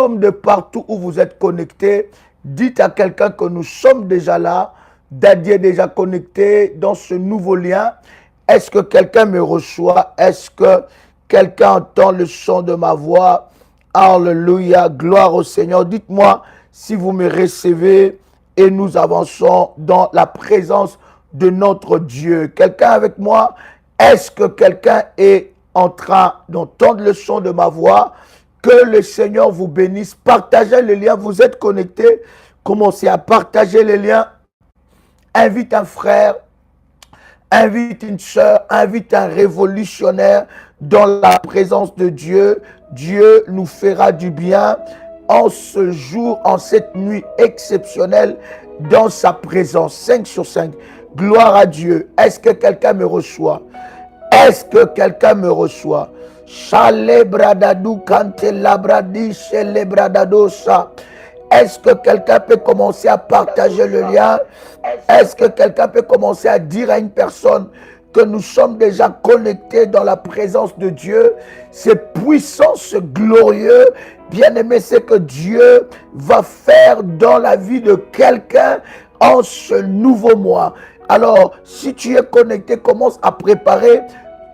sommes de partout où vous êtes connectés. Dites à quelqu'un que nous sommes déjà là. Daddy est déjà connecté dans ce nouveau lien. Est-ce que quelqu'un me reçoit? Est-ce que quelqu'un entend le son de ma voix? Alléluia, gloire au Seigneur. Dites-moi si vous me recevez et nous avançons dans la présence de notre Dieu. Quelqu'un avec moi? Est-ce que quelqu'un est en train d'entendre le son de ma voix? Que le Seigneur vous bénisse. Partagez le lien. Vous êtes connectés. Commencez à partager les liens. Invite un frère, invite une sœur, invite un révolutionnaire dans la présence de Dieu. Dieu nous fera du bien en ce jour, en cette nuit exceptionnelle dans sa présence. 5 sur 5. Gloire à Dieu. Est-ce que quelqu'un me reçoit? Est-ce que quelqu'un me reçoit? Chale bradadou kante labradi chele bradadosa. Est-ce que quelqu'un peut commencer à partager le lien? Est-ce que quelqu'un peut commencer à dire à une personne que nous sommes déjà connectés dans la présence de Dieu? C'est puissant, c'est glorieux. Bien-aimé, c'est que Dieu va faire dans la vie de quelqu'un en ce nouveau mois. Alors, si tu es connecté, commence à préparer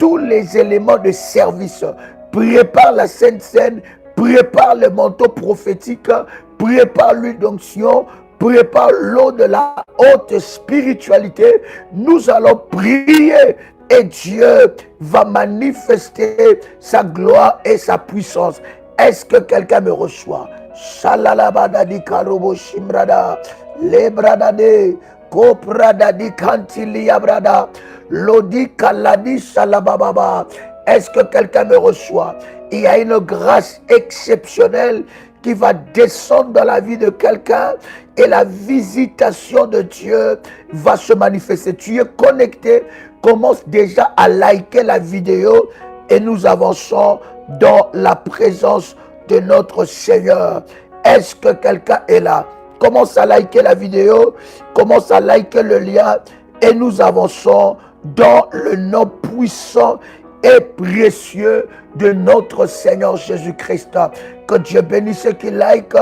tous les éléments de service. Prépare la Sainte Seine, prépare le manteau prophétique, prépare l'huile d'onction, prépare l'eau de la haute spiritualité. Nous allons prier et Dieu va manifester sa gloire et sa puissance. Est-ce que quelqu'un me reçoit? Shalalabadadi karobo shimrada, lebradade, kopradadi kantiliabrada, lodi kaladi shalabababa. Est-ce que quelqu'un me reçoit? Il y a une grâce exceptionnelle qui va descendre dans la vie de quelqu'un et la visitation de Dieu va se manifester. Tu es connecté, commence déjà à liker la vidéo et nous avançons dans la présence de notre Seigneur. Est-ce que quelqu'un est là? Commence à liker la vidéo, commence à liker le lien et nous avançons dans le nom puissant et précieux de notre Seigneur Jésus-Christ. Que Dieu bénisse ceux qui like.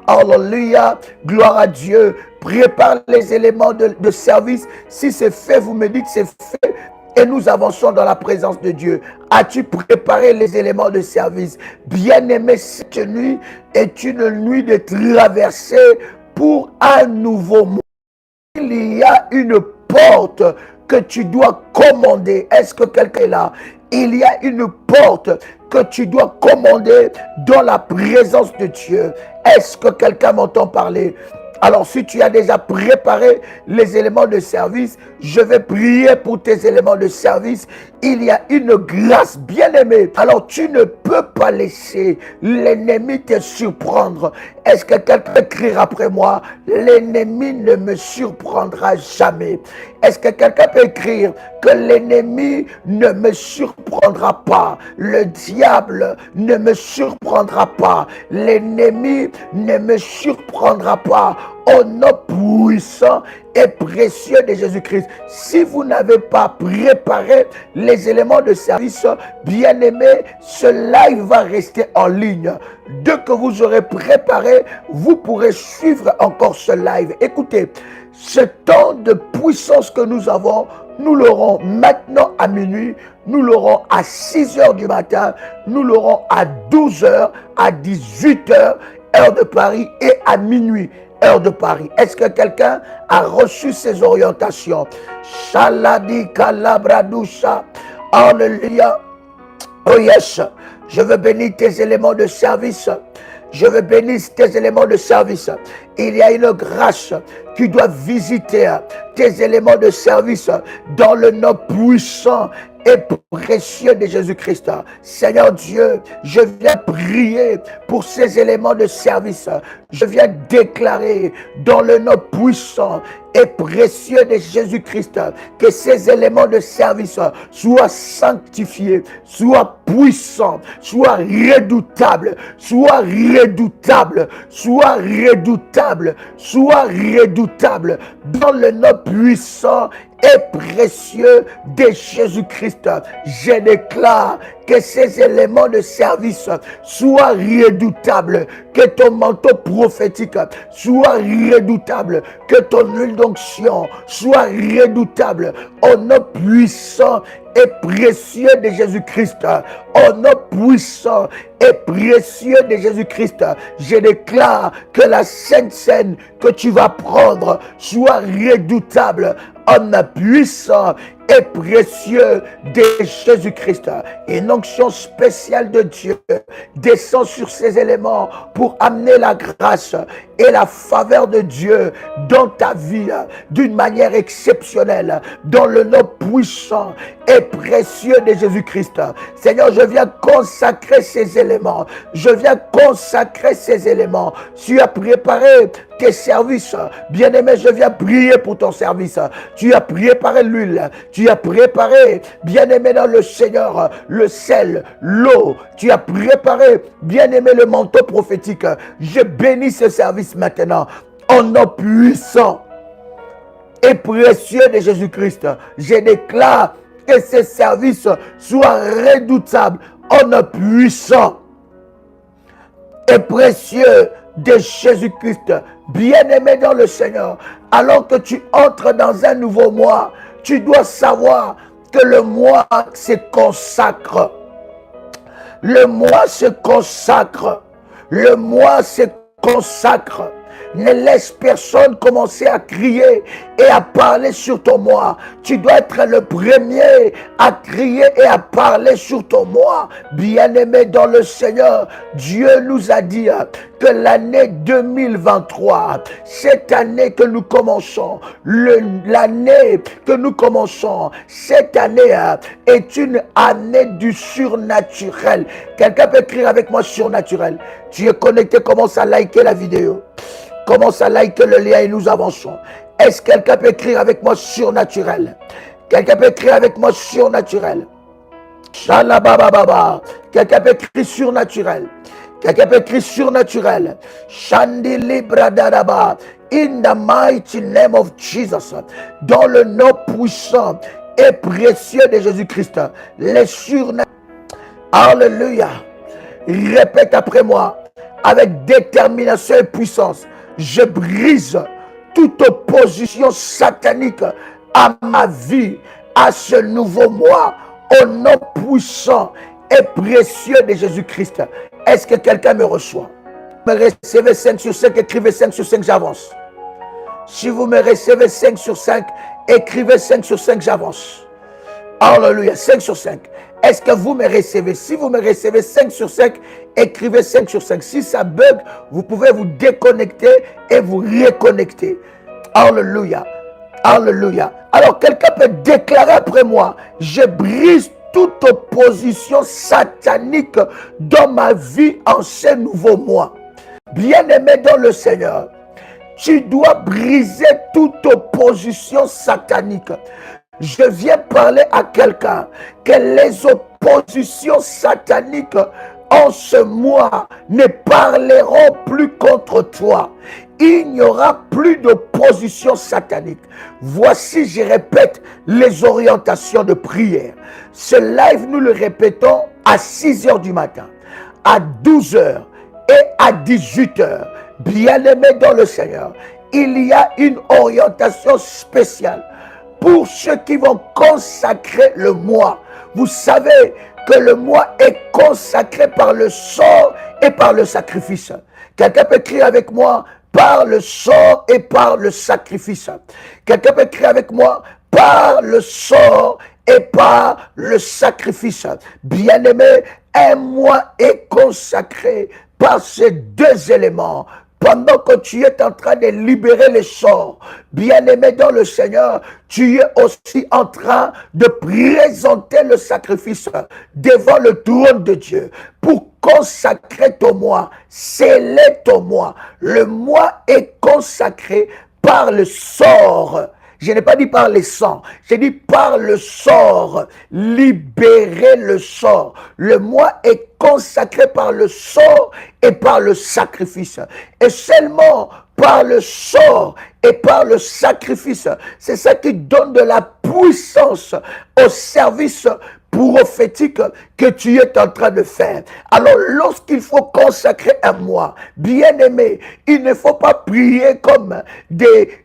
Alléluia. Gloire à Dieu. Prépare les éléments de service. Si c'est fait, vous me dites c'est fait. Et nous avançons dans la présence de Dieu. As-tu préparé les éléments de service? Bien-aimé, cette nuit est une nuit de traversée pour un nouveau monde. Il y a une porte que tu dois commander. Est-ce que quelqu'un est là? Il y a une porte que tu dois commander dans la présence de Dieu. Est-ce que quelqu'un m'entend parler? Alors, si tu as déjà préparé les éléments de service, je vais prier pour tes éléments de service. Il y a une grâce bien-aimée. Alors, tu ne peux pas laisser l'ennemi te surprendre. Est-ce que quelqu'un peut écrire après moi? L'ennemi ne me surprendra jamais. Est-ce que quelqu'un peut écrire que l'ennemi ne me surprendra pas? Le diable ne me surprendra pas. L'ennemi ne me surprendra pas. Au nom puissant et précieux de Jésus-Christ. Si vous n'avez pas préparé les éléments de service, bien-aimé, ce live va rester en ligne. Dès que vous aurez préparé, vous pourrez suivre encore ce live. Écoutez, ce temps de puissance que nous avons, nous l'aurons maintenant à minuit, nous l'aurons à 6 heures du matin, nous l'aurons à 12 heures, à 18 heures, heure de Paris, et à minuit, heure de Paris. Est-ce que quelqu'un a reçu ces orientations? Shaladi kalabradusha. Alléluia. Oh yes. Je veux bénir tes éléments de service. Je veux bénir tes éléments de service. Il y a une grâce qui doit visiter tes éléments de service dans le nom puissant et précieux de Jésus-Christ. Seigneur Dieu, je viens prier pour ces éléments de service. Je viens déclarer dans le nom puissant et précieux de Jésus-Christ que ces éléments de service soient sanctifiés, soient puissants, soient redoutables, soient redoutables, soient redoutables, soient redoutables dans le nom puissant et précieux de Jésus-Christ. Je déclare que ces éléments de service soient redoutables, que ton manteau prophétique soit redoutable, que ton huile d'onction soit redoutable, au nom puissant et précieux de Jésus-Christ, au nom puissant et précieux de Jésus-Christ, je déclare que la Sainte Seine que tu vas prendre soit redoutable, en puissant et précieux de Jésus-Christ. Une onction spéciale de Dieu descend sur ces éléments pour amener la grâce et la faveur de Dieu dans ta vie d'une manière exceptionnelle, dans le nom puissant et précieux de Jésus-Christ. Seigneur, je viens consacrer ces éléments. Je viens consacrer ces éléments. Tu as préparé tes services. Bien-aimé, je viens prier pour ton service. Tu as préparé l'huile. Tu as préparé, bien-aimé dans le Seigneur, le sel, l'eau. Tu as préparé, bien-aimé, le manteau prophétique. Je bénis ce service maintenant. En nom puissant et précieux de Jésus-Christ, je déclare que ce service soit redoutable, en nom puissant et précieux de Jésus-Christ. Bien-aimé dans le Seigneur, alors que tu entres dans un nouveau mois, tu dois savoir que le mois se consacre. Le mois se consacre. Le mois se consacre. Ne laisse personne commencer à crier et à parler sur ton moi. Tu dois être le premier à crier et à parler sur ton moi. Bien-aimé dans le Seigneur, Dieu nous a dit que l'année 2023, cette année que nous commençons, l'année que nous commençons, cette année est une année du surnaturel. Quelqu'un peut écrire avec moi surnaturel. Tu es connecté, commence à liker la vidéo. Commence à liker le lien et nous avançons. Est-ce que quelqu'un peut écrire avec moi surnaturel? Quelqu'un peut écrire avec moi surnaturel? Shalabababa. Quelqu'un peut écrire surnaturel? Quelqu'un peut écrire surnaturel? Shandili Bradadaba. In the mighty name of Jesus. Dans le nom puissant et précieux de Jésus-Christ. Les surnaturels. Alléluia. Répète après moi avec détermination et puissance. Je brise toute opposition satanique à ma vie, à ce nouveau mois, au nom puissant et précieux de Jésus-Christ. Est-ce que quelqu'un me reçoit? Me recevez 5 sur 5, écrivez 5 sur 5, j'avance. Si vous me recevez 5 sur 5, écrivez 5 sur 5, j'avance. Alléluia, 5 sur 5. Est-ce que vous me recevez? Si vous me recevez 5 sur 5, écrivez 5 sur 5. Si ça bug, vous pouvez vous déconnecter et vous reconnecter. Alléluia. Alléluia. Alors, quelqu'un peut déclarer après moi, je brise toute opposition satanique dans ma vie en ce nouveau mois. Bien-aimé dans le Seigneur, tu dois briser toute opposition satanique. Je viens parler à quelqu'un que les oppositions sataniques en ce mois ne parleront plus contre toi. Il n'y aura plus d'opposition satanique. Voici, je répète, les orientations de prière. Ce live, nous le répétons à 6 h du matin, à 12 h et à 18 h. Bien-aimés dans le Seigneur, il y a une orientation spéciale pour ceux qui vont consacrer le mois. Vous savez que le mois est consacré par le sort et par le sacrifice. Quelqu'un peut écrire avec moi par le sort et par le sacrifice. Quelqu'un peut écrire avec moi par le sort et par le sacrifice. Bien-aimé, un mois est consacré par ces deux éléments. Pendant que tu es en train de libérer les sorts, bien-aimé dans le Seigneur, tu es aussi en train de présenter le sacrifice devant le trône de Dieu pour consacrer ton mois, sceller ton mois. Le mois est consacré par le sort. Je n'ai pas dit par les sangs, j'ai dit par le sort, libérer le sort. Le mois est consacré par le sort et par le sacrifice. Et seulement par le sort et par le sacrifice, c'est ça qui donne de la puissance au service prophétique que tu es en train de faire. Alors, lorsqu'il faut consacrer un mois, bien-aimé, il ne faut pas prier comme des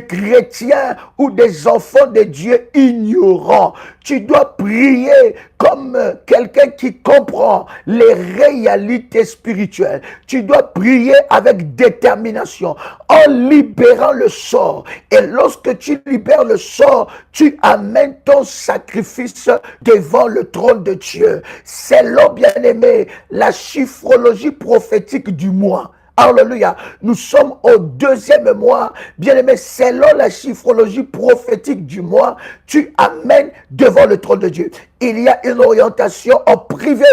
chrétiens ou des enfants de Dieu ignorants. Tu dois prier comme quelqu'un qui comprend les réalités spirituelles. Tu dois prier avec détermination, en libérant le sort. Et lorsque tu libères le sort, tu amènes ton sacrifice devant le trône de Dieu. C'est là, bien-aimé, la chiffrologie prophétique du mois. Alléluia. Nous sommes au 2e mois. Bien-aimé, selon la chiffrologie prophétique du mois, tu amènes devant le trône de Dieu. Il y a une orientation en privé.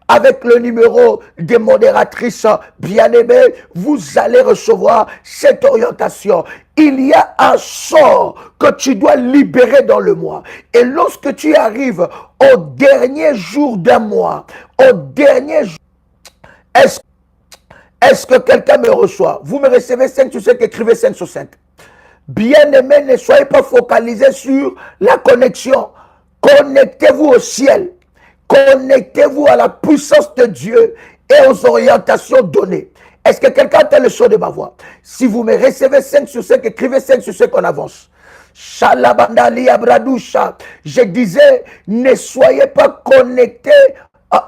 Avec le numéro des modératrices bien-aimées, vous allez recevoir cette orientation. Il y a un sort que tu dois libérer dans le mois. Et lorsque tu arrives au dernier jour d'un mois, au dernier jour, est-ce que quelqu'un me reçoit? Vous me recevez 5 sur 5, écrivez 5 sur 5. Bien-aimés, ne soyez pas focalisés sur la connexion. Connectez-vous au ciel. Connectez-vous à la puissance de Dieu et aux orientations données. Est-ce que quelqu'un a le son de ma voix? Si vous me recevez 5 sur 5, écrivez 5 sur 5, on avance. Shalabandali Abradoucha. Je disais, ne soyez pas connectés,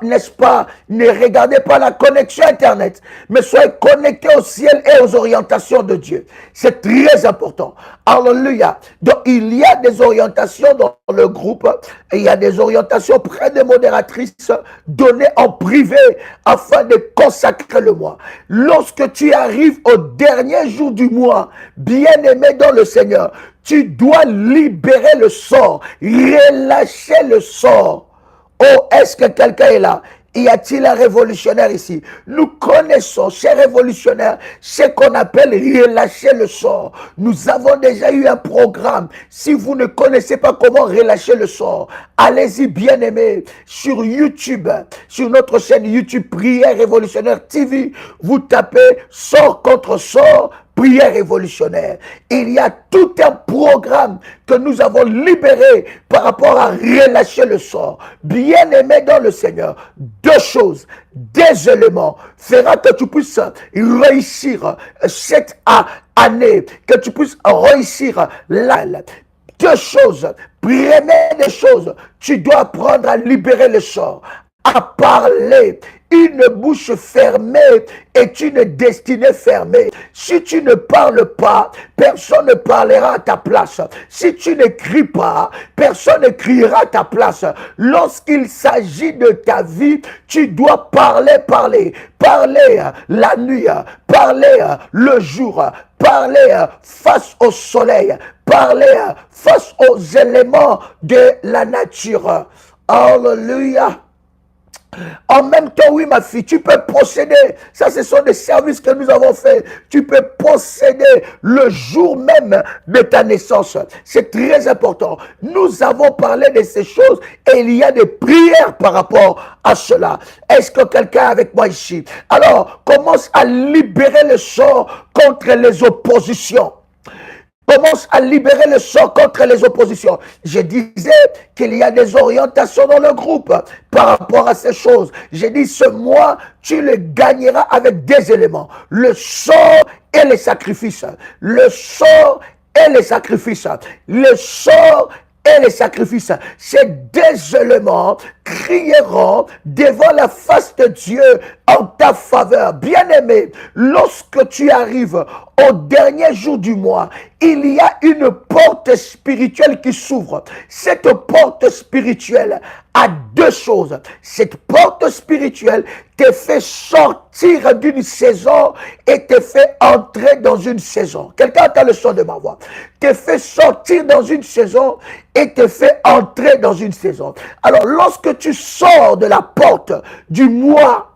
n'est-ce pas? Ne regardez pas la connexion Internet, mais soyez connectés au ciel et aux orientations de Dieu. C'est très important. Alléluia. Donc, il y a des orientations dans le groupe, et il y a des orientations près des modératrices données en privé afin de consacrer le mois. Lorsque tu arrives au dernier jour du mois, bien-aimé dans le Seigneur, tu dois libérer le sort, relâcher le sort. Oh, est-ce que quelqu'un est là? Y a-t-il un révolutionnaire ici? Nous connaissons, chers révolutionnaires, ce qu'on appelle relâcher le sort. Nous avons déjà eu un programme. Si vous ne connaissez pas comment relâcher le sort, allez-y, bien-aimés, sur YouTube, sur notre chaîne YouTube Prière Révolutionnaire TV, vous tapez sort contre sort, prière révolutionnaire. Il y a tout un programme que nous avons libéré par rapport à relâcher le sort. Bien-aimé dans le Seigneur, 2 choses, des éléments fera que tu puisses réussir cette année, que tu puisses réussir la 2 choses. Première des choses, tu dois apprendre à libérer le sort, à parler. Une bouche fermée est une destinée fermée. Si tu ne parles pas, personne ne parlera à ta place. Si tu n'écris pas, personne n'écrira à ta place. Lorsqu'il s'agit de ta vie, tu dois parler. Parler la nuit, parler le jour, parler face au soleil, parler face aux éléments de la nature. Alléluia. En même temps, oui, ma fille, tu peux posséder. Ça, ce sont des services que nous avons faits. Tu peux posséder le jour même de ta naissance. C'est très important. Nous avons parlé de ces choses et il y a des prières par rapport à cela. Est-ce que quelqu'un est avec moi ici? Alors, commence à libérer le sort contre les oppositions. Commence à libérer le sort contre les oppositions. Je disais qu'il y a des orientations dans le groupe par rapport à ces choses. J'ai dit ce mois, tu le gagneras avec des éléments. Le sort et les sacrifices. Le sort et les sacrifices. Le sort et les sacrifices. Ces 2 éléments crieront devant la face de Dieu en ta faveur. Bien-aimé, lorsque tu arrives au dernier jour du mois, il y a une porte spirituelle qui s'ouvre. Cette porte spirituelle a 2 choses. Cette porte spirituelle te fait sortir d'une saison et te fait entrer dans une saison. Quelqu'un entend le son de ma voix. Te fait sortir dans une saison et te fait entrer dans une saison. Alors, lorsque tu sors de la porte du mois,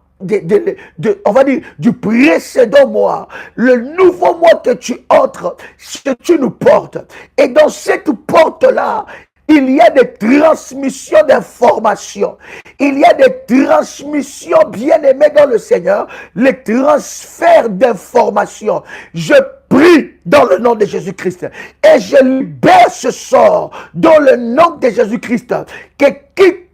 on va dire, du précédent mois, le nouveau mois que tu entres, c'est une porte. Et dans cette porte-là, il y a des transmissions d'informations. Il y a des transmissions bien-aimées dans le Seigneur, les transferts d'informations. Je prie dans le nom de Jésus-Christ et je libère ce sort dans le nom de Jésus-Christ. Que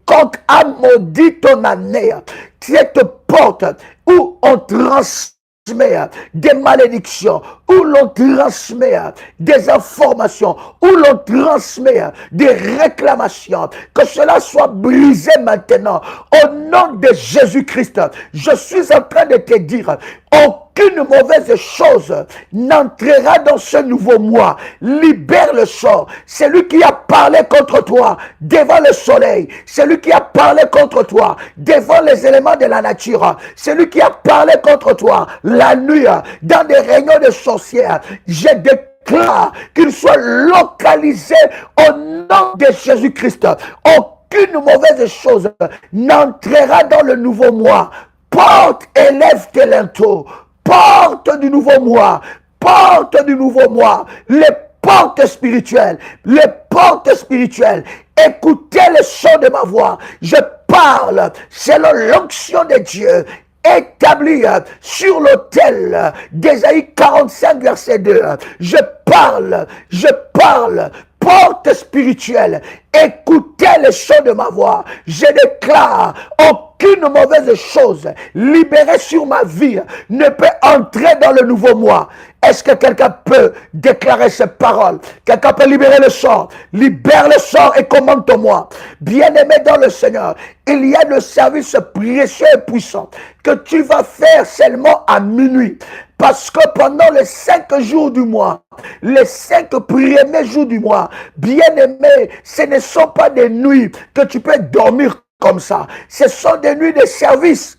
quiconque a maudit ton année, cette porte où on transmet des malédictions, où l'on transmet des informations, où l'on transmet des réclamations, que cela soit brisé maintenant. Au nom de Jésus-Christ, je suis en train de te dire, aucune mauvaise chose n'entrera dans ce nouveau mois. Libère le sort. Celui qui a parlé contre toi devant le soleil, celui qui a parlé contre toi devant les éléments de la nature, celui qui a parlé contre toi la nuit dans des réunions de sorcières, je déclare qu'il soit localisé au nom de Jésus-Christ. Aucune mauvaise chose n'entrera dans le nouveau mois. Porte, élève tes linteaux. Porte du nouveau mois. Porte du nouveau mois. Les portes spirituelles. Les portes spirituelles. Écoutez le son de ma voix. Je parle selon l'onction de Dieu établi sur l'autel d'Ésaïe 45 verset 2. Je parle, porte spirituelle, écoutez le son de ma voix. Je déclare, aucune mauvaise chose libérée sur ma vie ne peut entrer dans le nouveau mois. Est-ce que quelqu'un peut déclarer ces paroles? Quelqu'un peut libérer le sort? Libère le sort et commande-moi. Bien-aimé dans le Seigneur, il y a le service précieux et puissant que tu vas faire seulement à minuit. Parce que pendant les 5 jours du mois, les 5 premiers jours du mois, bien-aimé, ce ne sont pas des nuits que tu peux dormir comme ça. Ce sont des nuits de service.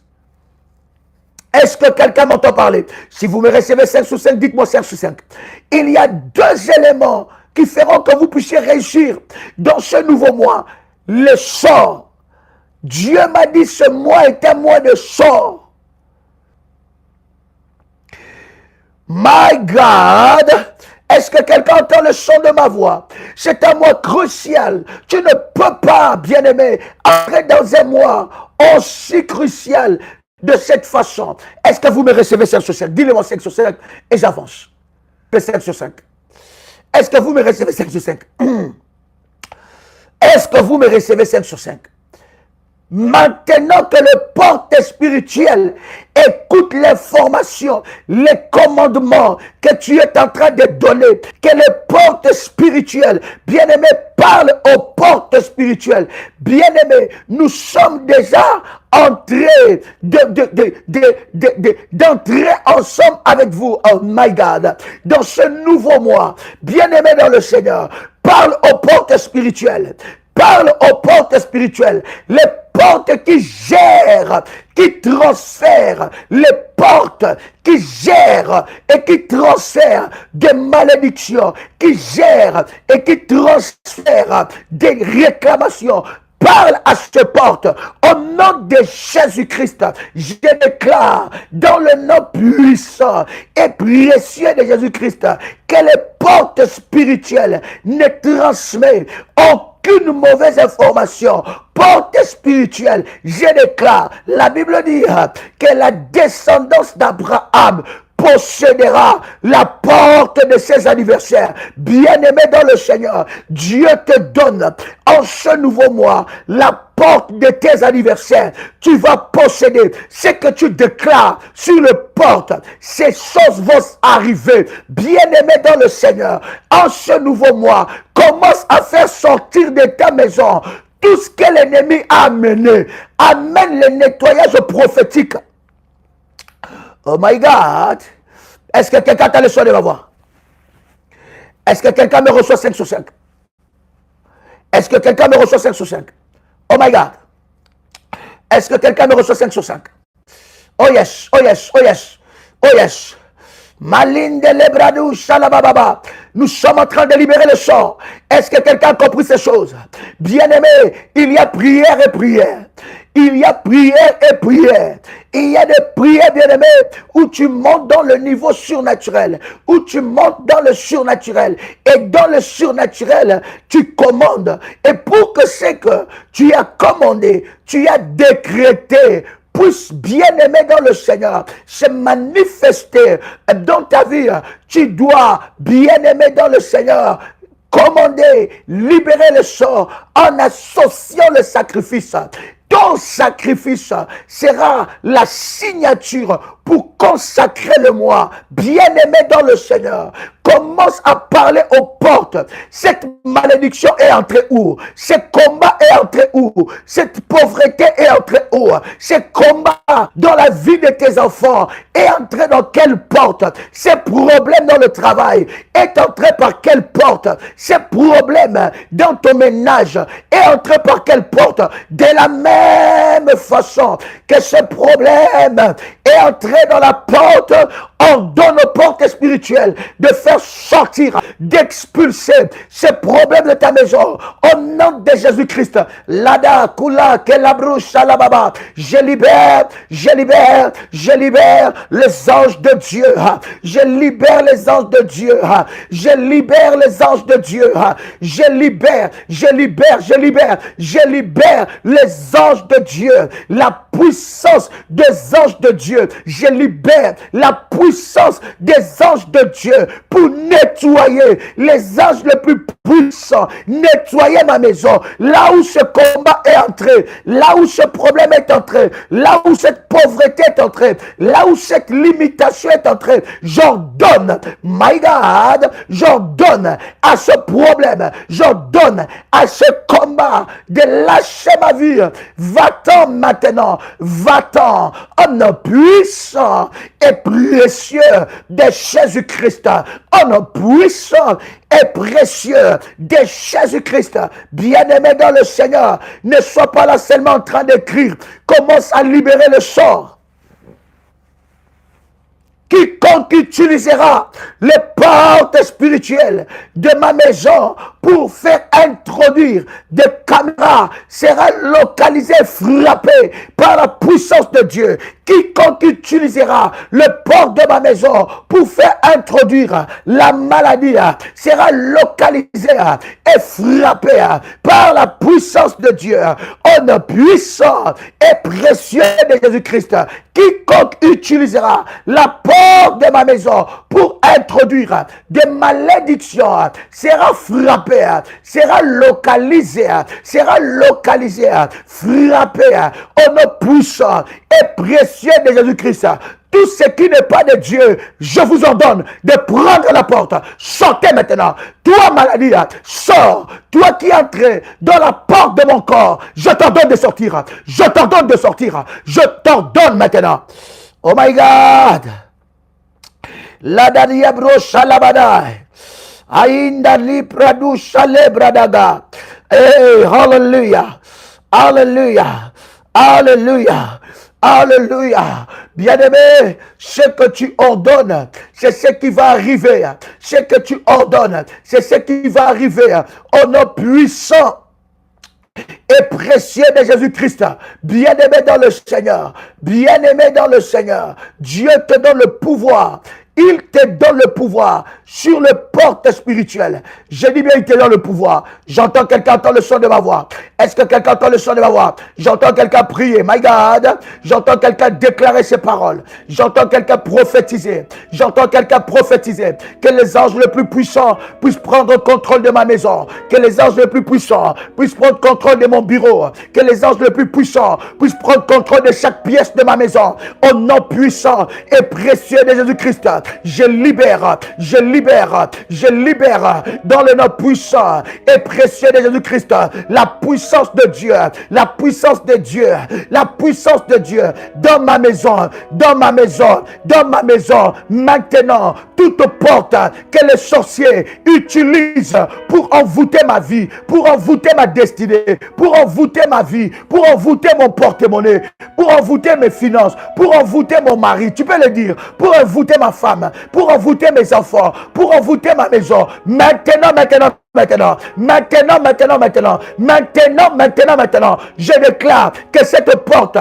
Est-ce que quelqu'un m'entend parler? Si vous me recevez 5 sur 5, dites-moi 5 sur 5. Il y a 2 éléments qui feront que vous puissiez réussir dans ce nouveau mois. Le sort. Dieu m'a dit ce mois est un mois de sort. My God, est-ce que quelqu'un entend le son de ma voix? C'est un mois crucial. Tu ne peux pas, bien-aimé, entrer dans un mois aussi crucial de cette façon. Est-ce que vous me recevez 5 sur 5? Dis-le-moi 5 sur 5 et j'avance. 5 sur 5. Est-ce que vous me recevez 5 sur 5? Est-ce que vous me recevez 5 sur 5? Maintenant que le porte spirituel écoute l'information, les commandements que tu es en train de donner, que le porte spirituel, bien-aimé, parle au porte spirituel. Bien-aimé, nous sommes déjà entrés d'entrer ensemble avec vous, oh my God, dans ce nouveau mois. Bien-aimé dans le Seigneur, parle au porte spirituel. Parle aux portes spirituelles, les portes qui gèrent, qui transfèrent, les portes qui gèrent et qui transfèrent des malédictions, qui gèrent et qui transfèrent des réclamations. Parle à cette porte au nom de Jésus-Christ. Je déclare dans le nom puissant et précieux de Jésus-Christ que les portes spirituelles ne transmettent aucune mauvaise information. Porte spirituelle, je déclare, la Bible dit que la descendance d'Abraham possédera la porte de ses adversaires. Bien-aimé dans le Seigneur, Dieu te donne en ce nouveau mois la porte de tes adversaires. Tu vas posséder ce que tu déclares sur le porte. Ces choses vont arriver. Bien-aimé dans le Seigneur, en ce nouveau mois, commence à faire sortir de ta maison tout ce que l'ennemi a amené. Amène le nettoyage prophétique. Oh my God. Est-ce que quelqu'un t'a le son de ma voix? Est-ce que quelqu'un me reçoit 5 sur 5? Est-ce que quelqu'un me reçoit 5 sur 5? Oh my God. Est-ce que quelqu'un me reçoit 5 sur 5? Oh yes, oh yes, oh yes, oh yes. Malinde lebradou shalababa. Nous sommes en train de libérer le sort. Est-ce que quelqu'un a compris ces choses? Bien-aimé, il y a prière et prière. Il y a prière et prière. Il y a des prières, bien-aimé, où tu montes dans le niveau surnaturel, où tu montes dans le surnaturel. Et dans le surnaturel, tu commandes. Et pour que c'est que tu as commandé, tu as décrété, puisse, bien-aimé dans le Seigneur, se manifester dans ta vie. Tu dois, bien-aimé dans le Seigneur, commander, libérer le sort en associant le sacrifice. Ton sacrifice sera la signature pour consacrer le moi. Bien-aimé dans le Seigneur, commence à parler aux portes. Cette malédiction est entrée où? Ce combat est entré où? Cette pauvreté est entrée où? Ce combat dans la vie de tes enfants est entré dans quelle porte? Ces problèmes dans le travail est entré par quelle porte? Ces problèmes dans ton ménage est entré par quelle porte? De la même façon que ce problème est entré dans la porte, on donne aux portes spirituelles de faire sortir, d'expulser ces problèmes de ta maison au nom de Jésus-Christ. Lada, Kula, Kelabru, Shalababa. Je libère les anges de Dieu. Je libère les anges de Dieu. Je libère les anges de Dieu. Je libère les anges de Dieu. La puissance des anges de Dieu. Je libère la puissance des anges de Dieu pour nettoyer les anges les plus puissants. Nettoyer ma maison. Là où ce combat est entré. Là où ce problème est entré. Là où cette pauvreté est entrée. Là où cette limitation est entrée. J'ordonne, my God, j'ordonne à ce problème. J'ordonne à ce combat de lâcher ma vie. Va-t'en maintenant. Va-t'en, au nom puissant et précieux de Jésus-Christ. Au nom puissant et précieux de Jésus-Christ. Bien-aimé dans le Seigneur, ne sois pas là seulement en train d'écrire. Commence à libérer le sort. Quiconque utilisera les portes spirituelles de ma maison pour faire introduire des caméras sera localisé, frappé par la puissance de Dieu. Quiconque utilisera le porte de ma maison pour faire introduire la maladie sera localisé et frappé par la puissance de Dieu. Au nom puissant et précieux de Jésus-Christ, quiconque utilisera la porte de ma maison pour introduire des malédictions sera frappé, sera localisé, frappé au nom puissant et précieux de Jésus-Christ. Tout ce qui n'est pas de Dieu, je vous ordonne de prendre la porte. Sortez maintenant. Toi, maladie, sors. Toi qui entres dans la porte de mon corps, je t'ordonne de sortir. Je t'ordonne de sortir. Je t'ordonne maintenant. Oh my God. La dadiabro shalabadai. Ainda li pradu shalebradaga. Hey, hallelujah. Hallelujah. Hallelujah. Alléluia. Bien-aimé, ce que tu ordonnes, c'est ce qui va arriver. Ce que tu ordonnes, c'est ce qui va arriver. Au nom puissant et précieux de Jésus-Christ, bien-aimé dans le Seigneur, bien-aimé dans le Seigneur, Dieu te donne le pouvoir. Il te donne le pouvoir sur les portes spirituelles. Je dis bien, il te donne le pouvoir. J'entends quelqu'un entendre le son de ma voix. Est-ce que quelqu'un entend le son de ma voix? J'entends quelqu'un prier. My God. J'entends quelqu'un déclarer ses paroles. J'entends quelqu'un prophétiser. J'entends quelqu'un prophétiser. Que les anges les plus puissants puissent prendre contrôle de ma maison. Que les anges les plus puissants puissent prendre contrôle de mon bureau. Que les anges les plus puissants puissent prendre contrôle de chaque pièce de ma maison. Au nom puissant et précieux de Jésus-Christ. Je libère dans le nom puissant et précieux de Jésus-Christ la puissance de Dieu, la puissance de Dieu, la puissance de Dieu dans ma maison, maintenant, toute porte que les sorciers utilisent pour envoûter ma vie, pour envoûter ma destinée, pour envoûter ma vie, pour envoûter mon porte-monnaie, pour envoûter mes finances, pour envoûter mon mari, tu peux le dire, pour envoûter ma femme, pour envoûter mes enfants, pour envoûter ma maison. Maintenant, je déclare que cette porte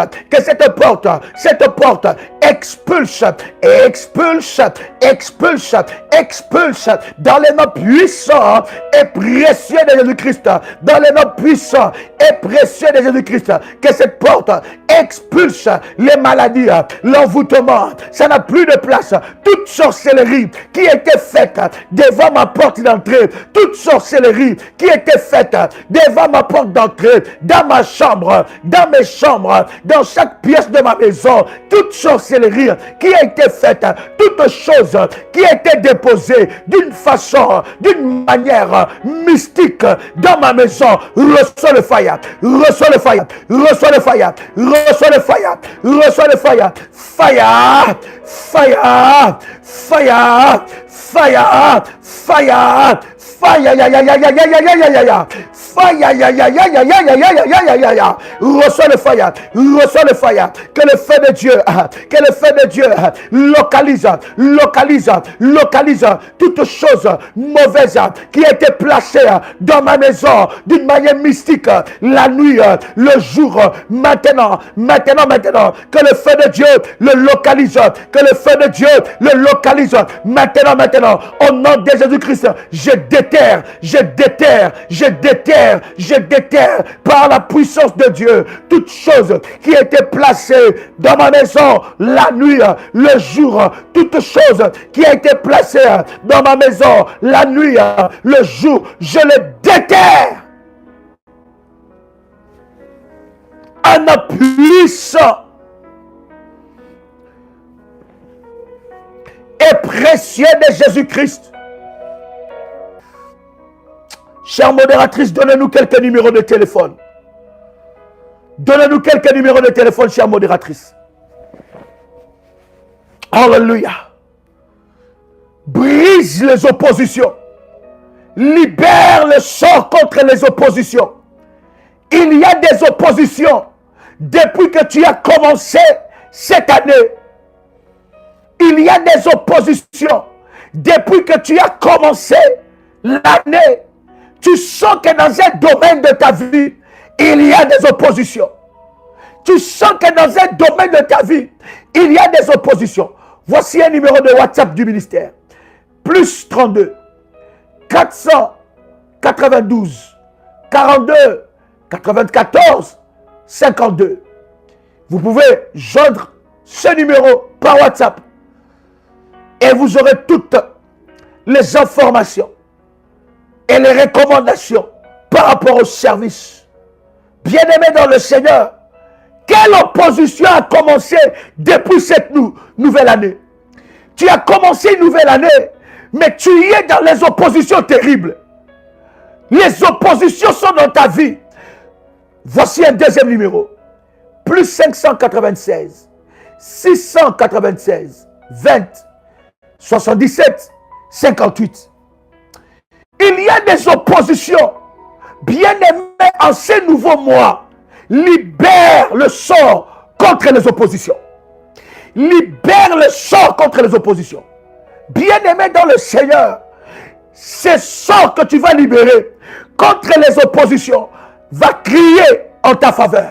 expulse dans les noms puissants et précieux de Jésus-Christ, dans les noms puissants et précieux de Jésus-Christ, que cette porte expulse les maladies, l'envoûtement, ça n'a plus de place. Toute sorcellerie qui était faite devant ma porte d'entrée, toute sorcellerie sorcellerie qui était faite devant ma porte d'entrée, dans ma chambre, dans mes chambres, dans chaque pièce de ma maison, toute sorcellerie qui a été faite, toute chose qui a été déposée d'une façon, d'une manière mystique dans ma maison, reçois le fire, reçois le fire, reçois le fire, reçois le fire, reçois le fire, fire, fire, fire, fire, fire, fire, ya ya ya ya ya ya ya ya ya ya, fire, ya ya ya ya ya ya ya ya ya ya ya, reçois le fire, reçois le fire, que le feu de Dieu, que le feu de Dieu localise, localise, localise toute chose mauvaise qui a été placée dans ma maison d'une manière mystique, la nuit, le jour, maintenant, maintenant, maintenant, que le feu de Dieu le localise, que le feu de Dieu le localise, maintenant, maintenant, au nom de Jésus-Christ, je déterre, je déterre, je déterre, je déterre par la puissance de Dieu toute chose qui a été placée dans ma maison la nuit, le jour, toute chose qui a été placée dans ma maison la nuit, le jour, je le déterre. En puissant et précieux de Jésus-Christ. Chère modératrice, donnez-nous quelques numéros de téléphone. Donnez-nous quelques numéros de téléphone, chère modératrice. Alléluia. Brise les oppositions. Libère le sort contre les oppositions. Il y a des oppositions depuis que tu as commencé cette année. Il y a des oppositions depuis que tu as commencé l'année. Tu sens que dans un domaine de ta vie, il y a des oppositions. Tu sens que dans un domaine de ta vie, il y a des oppositions. Voici un numéro de WhatsApp du ministère. Plus 32 492 42 94 52. Vous pouvez joindre ce numéro par WhatsApp et vous aurez toutes les informations et les recommandations par rapport au service. Bien-aimé dans le Seigneur, quelle opposition a commencé depuis cette nouvelle année? Tu as commencé une nouvelle année, mais tu y es dans les oppositions terribles. Les oppositions sont dans ta vie. Voici un deuxième numéro. Plus 596 696 20 77 58. Il y a des oppositions. Bien-aimé, en ces nouveaux mois, libère le sort contre les oppositions. Libère le sort contre les oppositions. Bien-aimé dans le Seigneur, ce sort que tu vas libérer contre les oppositions va crier en ta faveur.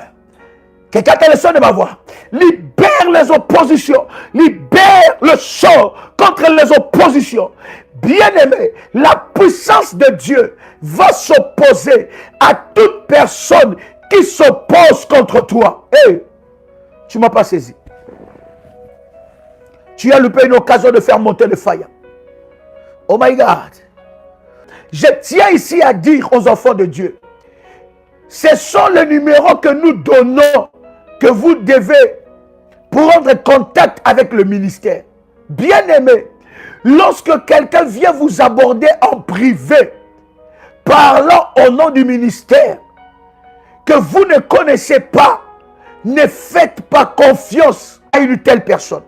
Quelqu'un qui a le son de ma voix. Libère les oppositions. Libère le sort contre les oppositions. Bien-aimé, la puissance de Dieu va s'opposer à toute personne qui s'oppose contre toi. Hey, tu ne m'as pas saisi. Tu as loupé une occasion de faire monter le fire. Oh my God. Je tiens ici à dire aux enfants de Dieu, ce sont les numéros que nous donnons, que vous devez prendre contact avec le ministère. Bien-aimé, lorsque quelqu'un vient vous aborder en privé, parlant au nom du ministère, que vous ne connaissez pas, ne faites pas confiance à une telle personne.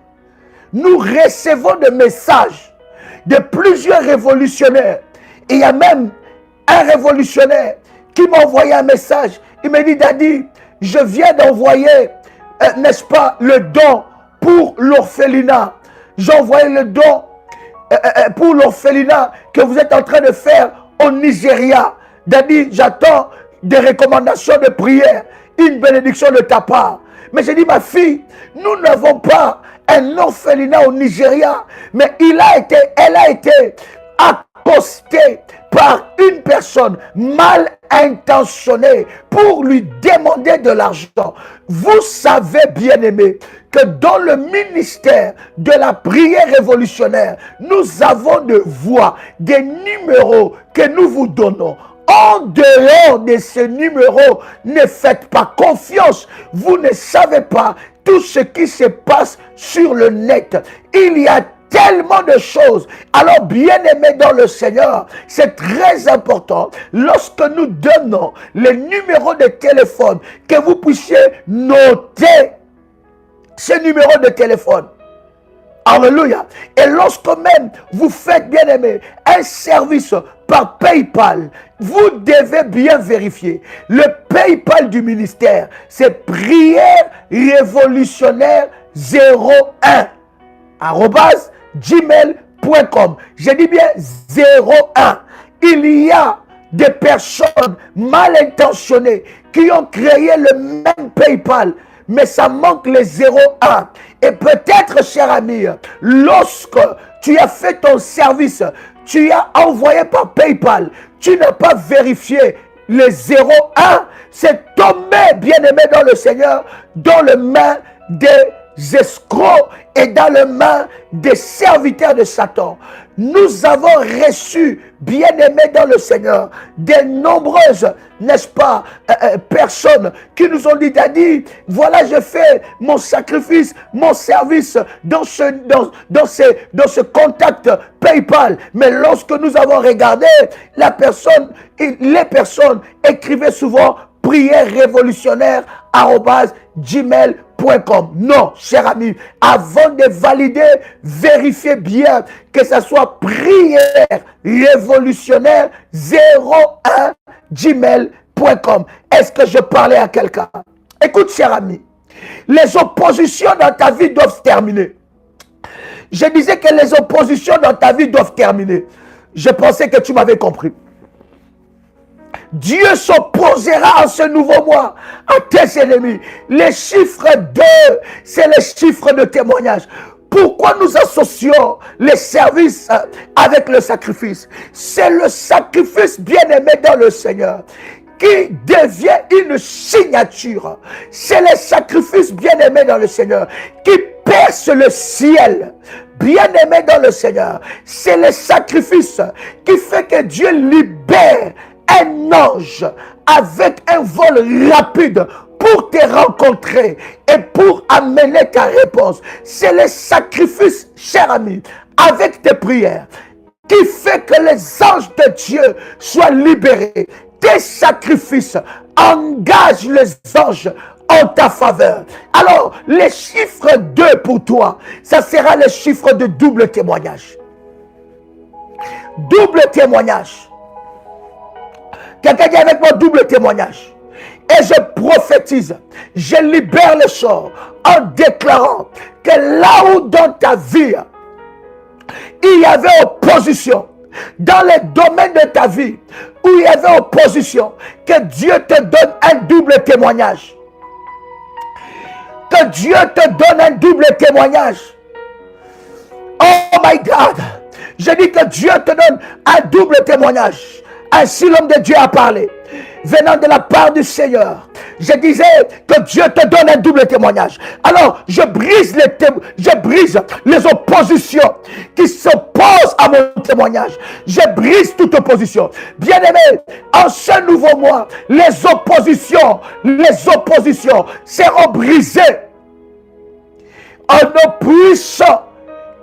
Nous recevons des messages de plusieurs révolutionnaires. Et il y a même un révolutionnaire qui m'a envoyé un message. Il m'a dit, Daddy, je viens d'envoyer, n'est-ce pas, le don pour l'orphelinat. J'ai envoyé le don pour l'orphelinat que vous êtes en train de faire au Nigeria. Daddy, j'attends des recommandations de prière, une bénédiction de ta part. Mais j'ai dit, ma fille, nous n'avons pas un orphelinat au Nigeria, mais elle a été accostée par une personne mal intentionnée pour lui demander de l'argent. Vous savez, bien-aimés, que dans le ministère de la prière révolutionnaire, nous avons des voix, des numéros que nous vous donnons. En dehors de ces numéros, ne faites pas confiance. Vous ne savez pas tout ce qui se passe sur le net. Il y a tellement de choses. Alors, bien-aimés dans le Seigneur, c'est très important, lorsque nous donnons les numéros de téléphone, que vous puissiez noter ces numéros de téléphone. Alléluia. Et lorsque même vous faites, bien-aimé, un service par PayPal, vous devez bien vérifier. Le PayPal du ministère, c'est prière révolutionnaire 01 @gmail.com. Je dis bien 01. Il y a des personnes mal intentionnées qui ont créé le même PayPal, mais ça manque les 01. Et peut-être, cher ami, lorsque tu as fait ton service, tu as envoyé par PayPal, tu n'as pas vérifié les 01, c'est tombé, bien-aimé dans le Seigneur, dans les mains des escrocs et dans les mains des serviteurs de Satan. Nous avons reçu, bien-aimés dans le Seigneur, de nombreuses, n'est-ce pas, personnes qui nous ont dit, Daddy, voilà, je fais mon sacrifice, mon service dans ce contact PayPal. Mais lorsque nous avons regardé, les personnes écrivaient souvent prière révolutionnaire @gmail.com. Non, cher ami, avant de valider, vérifiez bien que ce soit prière révolutionnaire 01 gmail.com. Est-ce que je parlais à quelqu'un? Écoute, cher ami, les oppositions dans ta vie doivent se terminer. Je disais que les oppositions dans ta vie doivent terminer. Je pensais que tu m'avais compris. Dieu s'opposera en ce nouveau mois à tes ennemis. Les chiffres 2, c'est les chiffres de témoignage. Pourquoi nous associons les services avec le sacrifice? C'est le sacrifice, bien-aimé dans le Seigneur, qui devient une signature. C'est le sacrifice, bien-aimé dans le Seigneur, qui perce le ciel. Bien-aimé dans le Seigneur, c'est le sacrifice qui fait que Dieu libère un ange avec un vol rapide pour te rencontrer et pour amener ta réponse. C'est le sacrifice, cher ami, avec tes prières, qui fait que les anges de Dieu soient libérés. Tes sacrifices engagent les anges en ta faveur. Alors, les chiffres 2 pour toi, ça sera le chiffre de double témoignage. Double témoignage. Quelqu'un dit avec moi double témoignage. Et je prophétise, je libère le sort en déclarant que là où dans ta vie, il y avait opposition, dans les domaines de ta vie où il y avait opposition, que Dieu te donne un double témoignage. Que Dieu te donne un double témoignage. Oh my God! Je dis que Dieu te donne un double témoignage. Ainsi l'homme de Dieu a parlé, venant de la part du Seigneur. Je disais que Dieu te donne un double témoignage. Alors, je brise les oppositions qui s'opposent à mon témoignage. Je brise toute opposition. Bien-aimé, en ce nouveau mois, les oppositions seront brisées. En nom puissant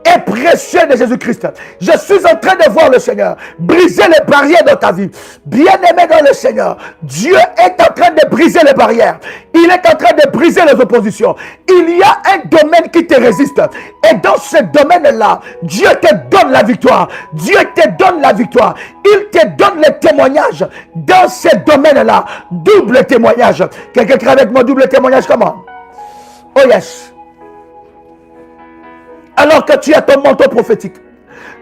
et précieux de Jésus-Christ. Je suis en train de voir le Seigneur briser les barrières dans ta vie. Bien-aimé dans le Seigneur, Dieu est en train de briser les barrières. Il est en train de briser les oppositions. Il y a un domaine qui te résiste. Et dans ce domaine-là, Dieu te donne la victoire. Dieu te donne la victoire. Il te donne le témoignage. Dans ce domaine-là, double témoignage. Quelqu'un qui avec moi, double témoignage comment? Oh yes. Alors que tu as ton manteau prophétique,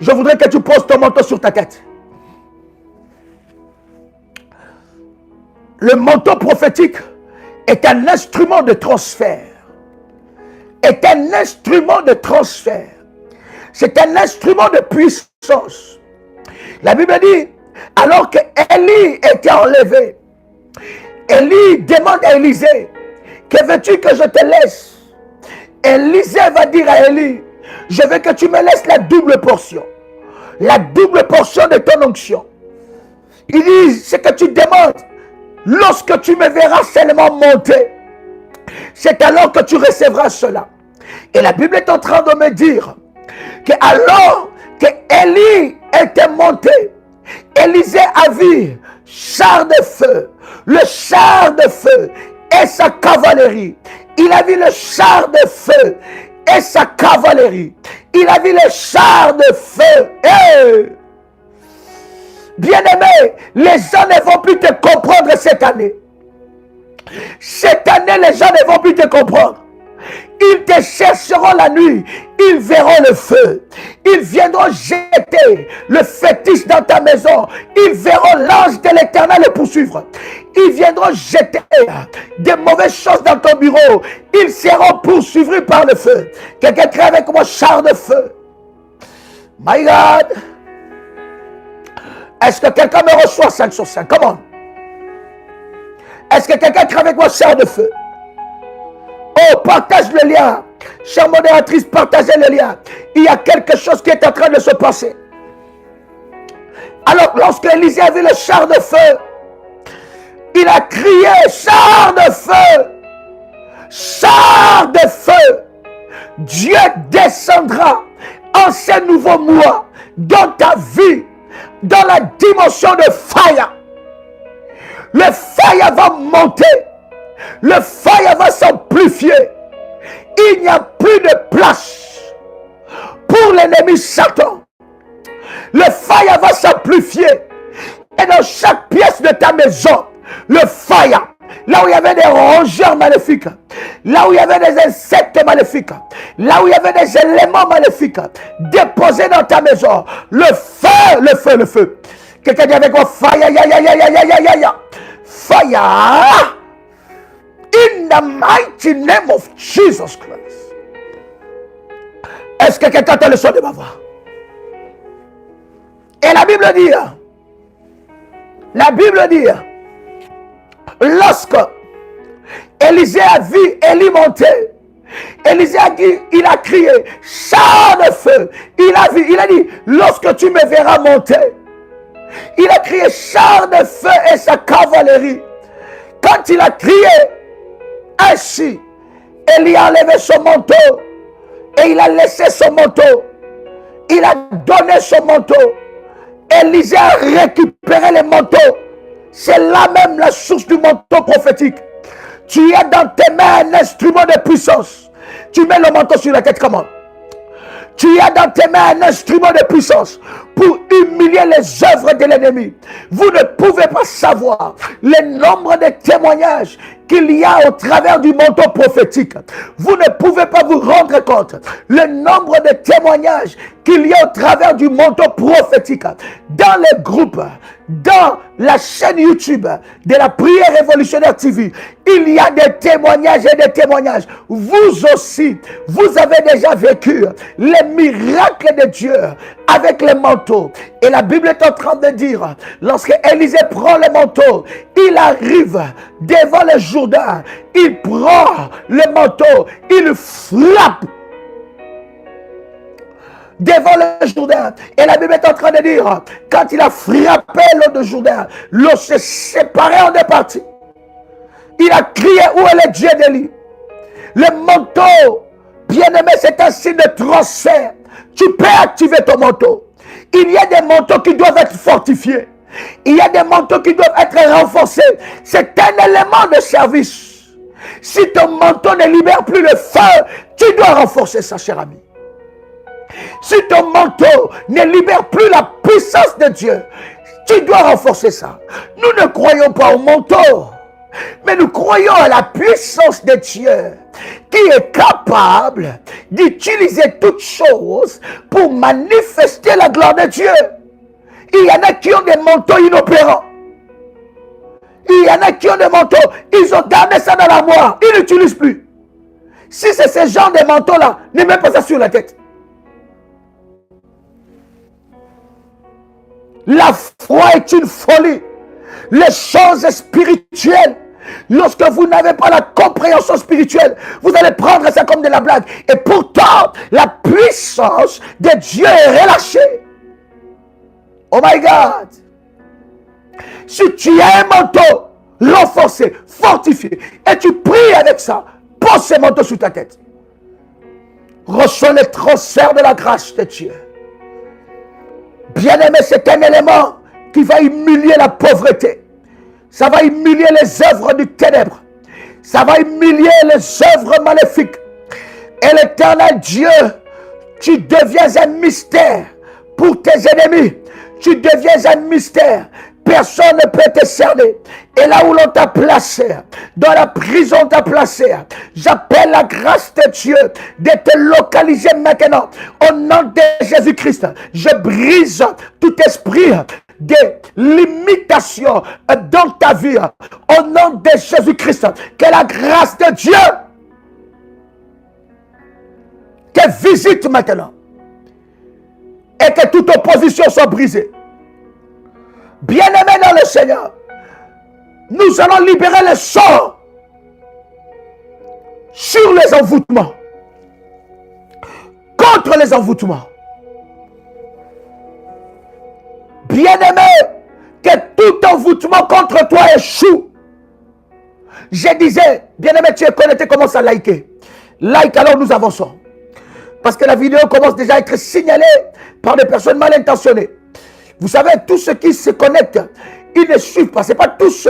je voudrais que tu poses ton manteau sur ta tête. Le manteau prophétique est un instrument de transfert. Est un instrument de transfert. C'est un instrument de puissance. La Bible dit alors que Élie était enlevé, Élie demande à Élisée, que veux-tu que je te laisse? Élisée va dire à Élie, je veux que tu me laisses la double portion de ton onction. Il dit, ce que tu demandes, lorsque tu me verras seulement monter, c'est alors que tu recevras cela. Et la Bible est en train de me dire que alors que Élie était monté, Élisée a vu char de feu, le char de feu et sa cavalerie. Il a vu le char de feu et sa cavalerie. Il a vu le char de feu. Hey! Bien-aimé, les gens ne vont plus te comprendre cette année. Cette année, les gens ne vont plus te comprendre. Ils te chercheront la nuit, ils verront le feu. Ils viendront jeter le fétiche dans ta maison. Ils verront l'ange de l'Éternel le poursuivre. Ils viendront jeter des mauvaises choses dans ton bureau. Ils seront poursuivis par le feu. Quelqu'un crie avec moi, char de feu. My God. Est-ce que quelqu'un me reçoit 5 sur 5? Comment? Est-ce que quelqu'un crie avec moi, char de feu? Oh, partage le lien. Chère modératrice, partagez le lien. Il y a quelque chose qui est en train de se passer. Alors, lorsque Élisée a vu le char de feu, il a crié, char de feu, char de feu. Dieu descendra en ce nouveau mois dans ta vie, dans la dimension de fire. Le fire va monter. Le fire va s'amplifier. Il n'y a plus de place pour l'ennemi Satan. Le fire va s'amplifier. Et dans chaque pièce de ta maison, le fire, là où il y avait des rongeurs maléfiques, là où il y avait des insectes maléfiques, là où il y avait des éléments maléfiques déposés dans ta maison, le feu, le feu, le feu. Quelqu'un dit avec moi, fire, ya, ya, ya, ya, ya, ya, ya, ya. Fire. In the mighty name of Jesus Christ. Est-ce que quelqu'un a le son de ma voix? Et la Bible dit, lorsque Élisée a vu Élie monter, Élisée a dit, il a crié, char de feu. Il a dit, lorsque tu me verras monter, il a crié char de feu et sa cavalerie. Quand il a crié, ainsi, Élie a enlevé son manteau et il a laissé son manteau. Il a donné son manteau. Élisée a récupéré le manteau. C'est là même la source du manteau prophétique. Tu as dans tes mains un instrument de puissance. Tu mets le manteau sur la tête, comment? Tu as dans tes mains un instrument de puissance pour humilier les œuvres de l'ennemi. Vous ne pouvez pas savoir le nombre de témoignages qu'il y a au travers du manteau prophétique. Vous ne pouvez pas vous rendre compte le nombre de témoignages qu'il y a au travers du manteau prophétique. Dans les groupes, dans la chaîne YouTube de la prière révolutionnaire TV, il y a des témoignages et des témoignages. Vous aussi, vous avez déjà vécu les miracles de Dieu avec les manteaux. Et la Bible est en train de dire, lorsque Élisée prend le manteau, il arrive devant le Jourdain, il prend le manteau, il frappe devant le Jourdain. Et la Bible est en train de dire, quand il a frappé l'eau de Jourdain, l'eau s'est séparée en deux parties. Il a crié, où est le Dieu d'Élie? Le manteau, bien-aimé, c'est un signe de transfert. Tu peux activer ton manteau. Il y a des manteaux qui doivent être fortifiés. Il y a des manteaux qui doivent être renforcés. C'est un élément de service. Si ton manteau ne libère plus le feu, tu dois renforcer ça, cher ami. Si ton manteau ne libère plus la puissance de Dieu, tu dois renforcer ça. Nous ne croyons pas au manteau, mais nous croyons à la puissance de Dieu qui est capable d'utiliser toutes choses pour manifester la gloire de Dieu. Il y en a qui ont des manteaux inopérants. Il y en a qui ont des manteaux, ils ont gardé ça dans l'armoire, ils n'utilisent plus. Si c'est ce genre de manteau-là, ne mets pas ça sur la tête. La foi est une folie. Les choses spirituelles, lorsque vous n'avez pas la compréhension spirituelle, vous allez prendre ça comme de la blague. Et pourtant, la puissance de Dieu est relâchée. Oh my God! Si tu as un manteau renforcé, fortifié, et tu pries avec ça, pose ce manteau sur ta tête. Reçois le transfert de la grâce de Dieu. Bien-aimé, c'est un élément qui va humilier la pauvreté. Ça va humilier les œuvres du ténèbre. Ça va humilier les œuvres maléfiques. Et l'Éternel Dieu, tu deviens un mystère pour tes ennemis. Tu deviens un mystère. Personne ne peut te cerner. Et là où l'on t'a placé, dans la prison on t'a placé, j'appelle la grâce de Dieu de te localiser maintenant. Au nom de Jésus-Christ, je brise tout esprit de limitation dans ta vie. Au nom de Jésus-Christ, que la grâce de Dieu te visite maintenant. Et que toute opposition soit brisée. Bien-aimés dans le Seigneur, nous allons libérer le sort sur les envoûtements, contre les envoûtements. Bien-aimé, que tout envoûtement contre toi échoue. Je disais, bien-aimé, tu es connecté, commence à liker. Like, alors nous avançons. Parce que la vidéo commence déjà à être signalée par des personnes mal intentionnées. Vous savez, tous ceux qui se connectent, ils ne suivent pas. Ce n'est pas tous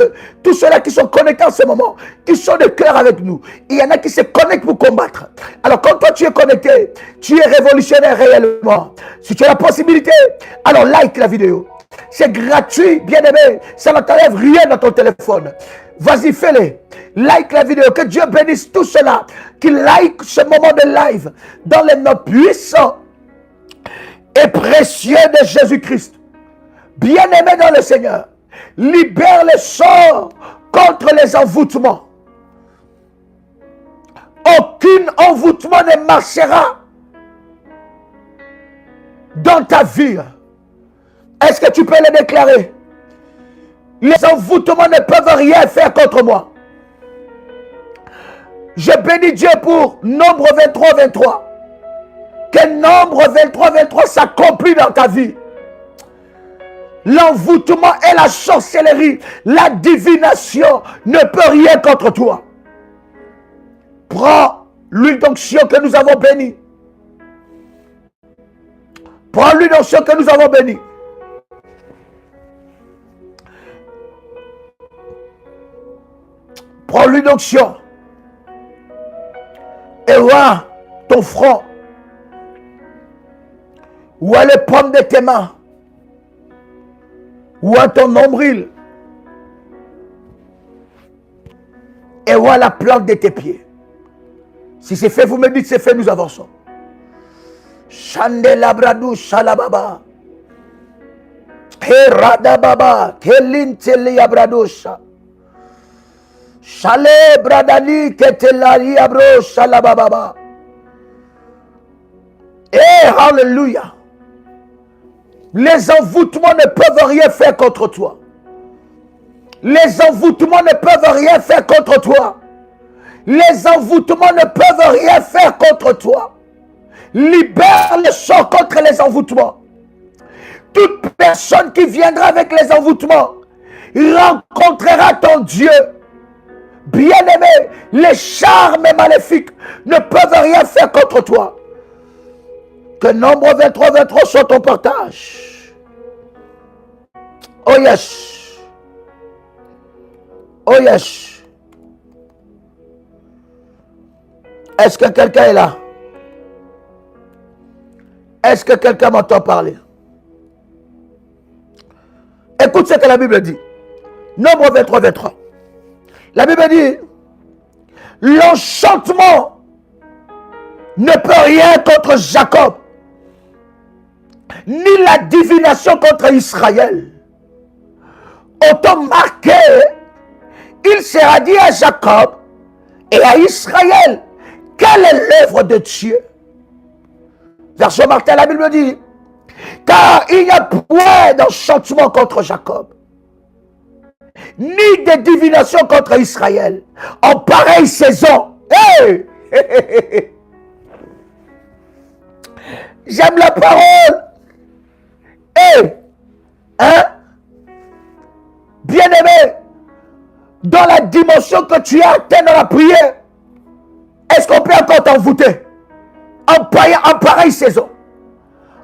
ceux-là qui sont connectés en ce moment, qui sont de cœur avec nous. Il y en a qui se connectent pour combattre. Alors quand toi tu es connecté, tu es révolutionnaire réellement. Si tu as la possibilité, alors like la vidéo. C'est gratuit, bien aimé. Ça ne t'enlève rien dans ton téléphone. Vas-y, fais-le. Like la vidéo. Que Dieu bénisse tous ceux-là qui like ce moment de live dans les noms puissants et précieux de Jésus-Christ. Bien-aimé dans le Seigneur, libère les sorts contre les envoûtements. Aucun envoûtement ne marchera dans ta vie. Est-ce que tu peux le déclarer? Les envoûtements ne peuvent rien faire contre moi. Je bénis Dieu pour Nombre 23, 23. Que Nombre 23, 23 s'accomplit dans ta vie. L'envoûtement et la sorcellerie, la divination ne peut rien contre toi. Prends l'huile d'onction que nous avons bénie. Prends l'huile d'onction que nous avons bénie. Prends l'huile d'onction. Et vois ton front. Vois les pommes de tes mains. Vois ton nombril. Et vois la plante de tes pieds. Si c'est fait, vous me dites c'est fait, nous avançons. Chandelabradou shalababa. Keradababa. Kelinteliabradosha. Chale bradali ketelari abro shalababa. Eh, hallelujah. Les envoûtements ne peuvent rien faire contre toi. Les envoûtements ne peuvent rien faire contre toi. Les envoûtements ne peuvent rien faire contre toi. Libère le sort contre les envoûtements. Toute personne qui viendra avec les envoûtements rencontrera ton Dieu. Bien-aimé, les charmes maléfiques ne peuvent rien faire contre toi. Que Nombre 23, 23 soit ton partage. Oh yes. Oh yes. Est-ce que quelqu'un est là? Est-ce que quelqu'un m'entend parler? Écoute ce que la Bible dit. Nombre 23, 23. La Bible dit, l'enchantement ne peut rien contre Jacob, ni la divination contre Israël. Autant marqué, il sera dit à Jacob et à Israël, quelle est l'œuvre de Dieu? Verset Martin, la Bible dit car il n'y a point d'enchantement contre Jacob, ni de divination contre Israël en pareille saison. Hey! J'aime la parole. Hey! Hein? Bien-aimé, dans la dimension que tu as atteint dans la prière, est-ce qu'on peut encore t'envoûter? En pareille saison.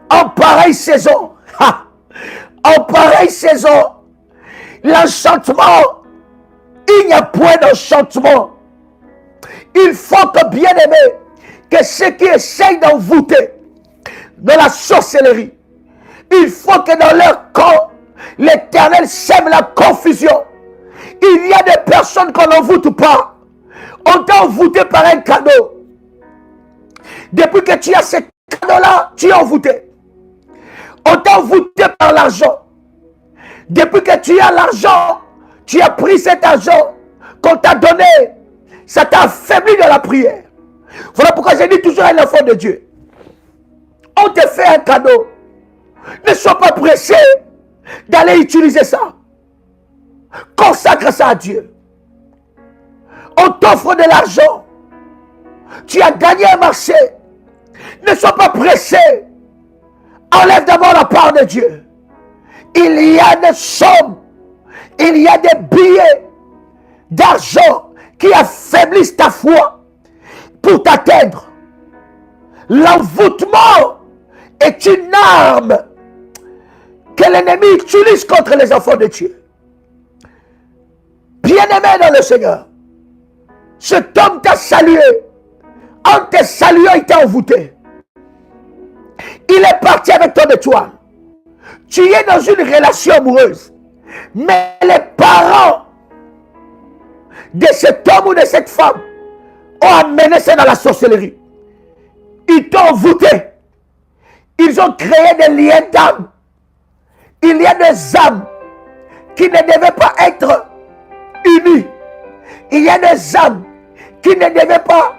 En pareille saison. En pareille saison. L'enchantement. Il n'y a point d'enchantement. Il faut que, bien-aimé, que ceux qui essayent d'envoûter dans la sorcellerie, il faut que dans leur camp, l'Éternel sème la confusion. Il y a des personnes qu'on n'envoûte pas. On t'a envoûté par un cadeau. Depuis que tu as ce cadeau-là, tu es envoûté. On t'a envoûté par l'argent. Depuis que tu as l'argent, tu as pris cet argent qu'on t'a donné. Ça t'a affaibli dans la prière. Voilà pourquoi j'ai dit toujours à l'enfant de Dieu. On te fait un cadeau. Ne sois pas pressé d'aller utiliser ça. Consacre ça à Dieu. On t'offre de l'argent. Tu as gagné un marché. Ne sois pas pressé. Enlève d'abord la part de Dieu. Il y a des sommes, il y a des billets d'argent qui affaiblissent ta foi pour t'atteindre. L'envoûtement est une arme que l'ennemi utilise contre les enfants de Dieu. Bien-aimé dans le Seigneur, cet homme t'a salué. En te saluant, il t'a envoûté. Il est parti avec ton étoile. Tu es dans une relation amoureuse. Mais les parents de cet homme ou de cette femme ont amené ça dans la sorcellerie. Ils t'ont envoûté. Ils ont créé des liens d'âme. Il y a des âmes qui ne devaient pas être unies. Il y a des âmes qui ne devaient pas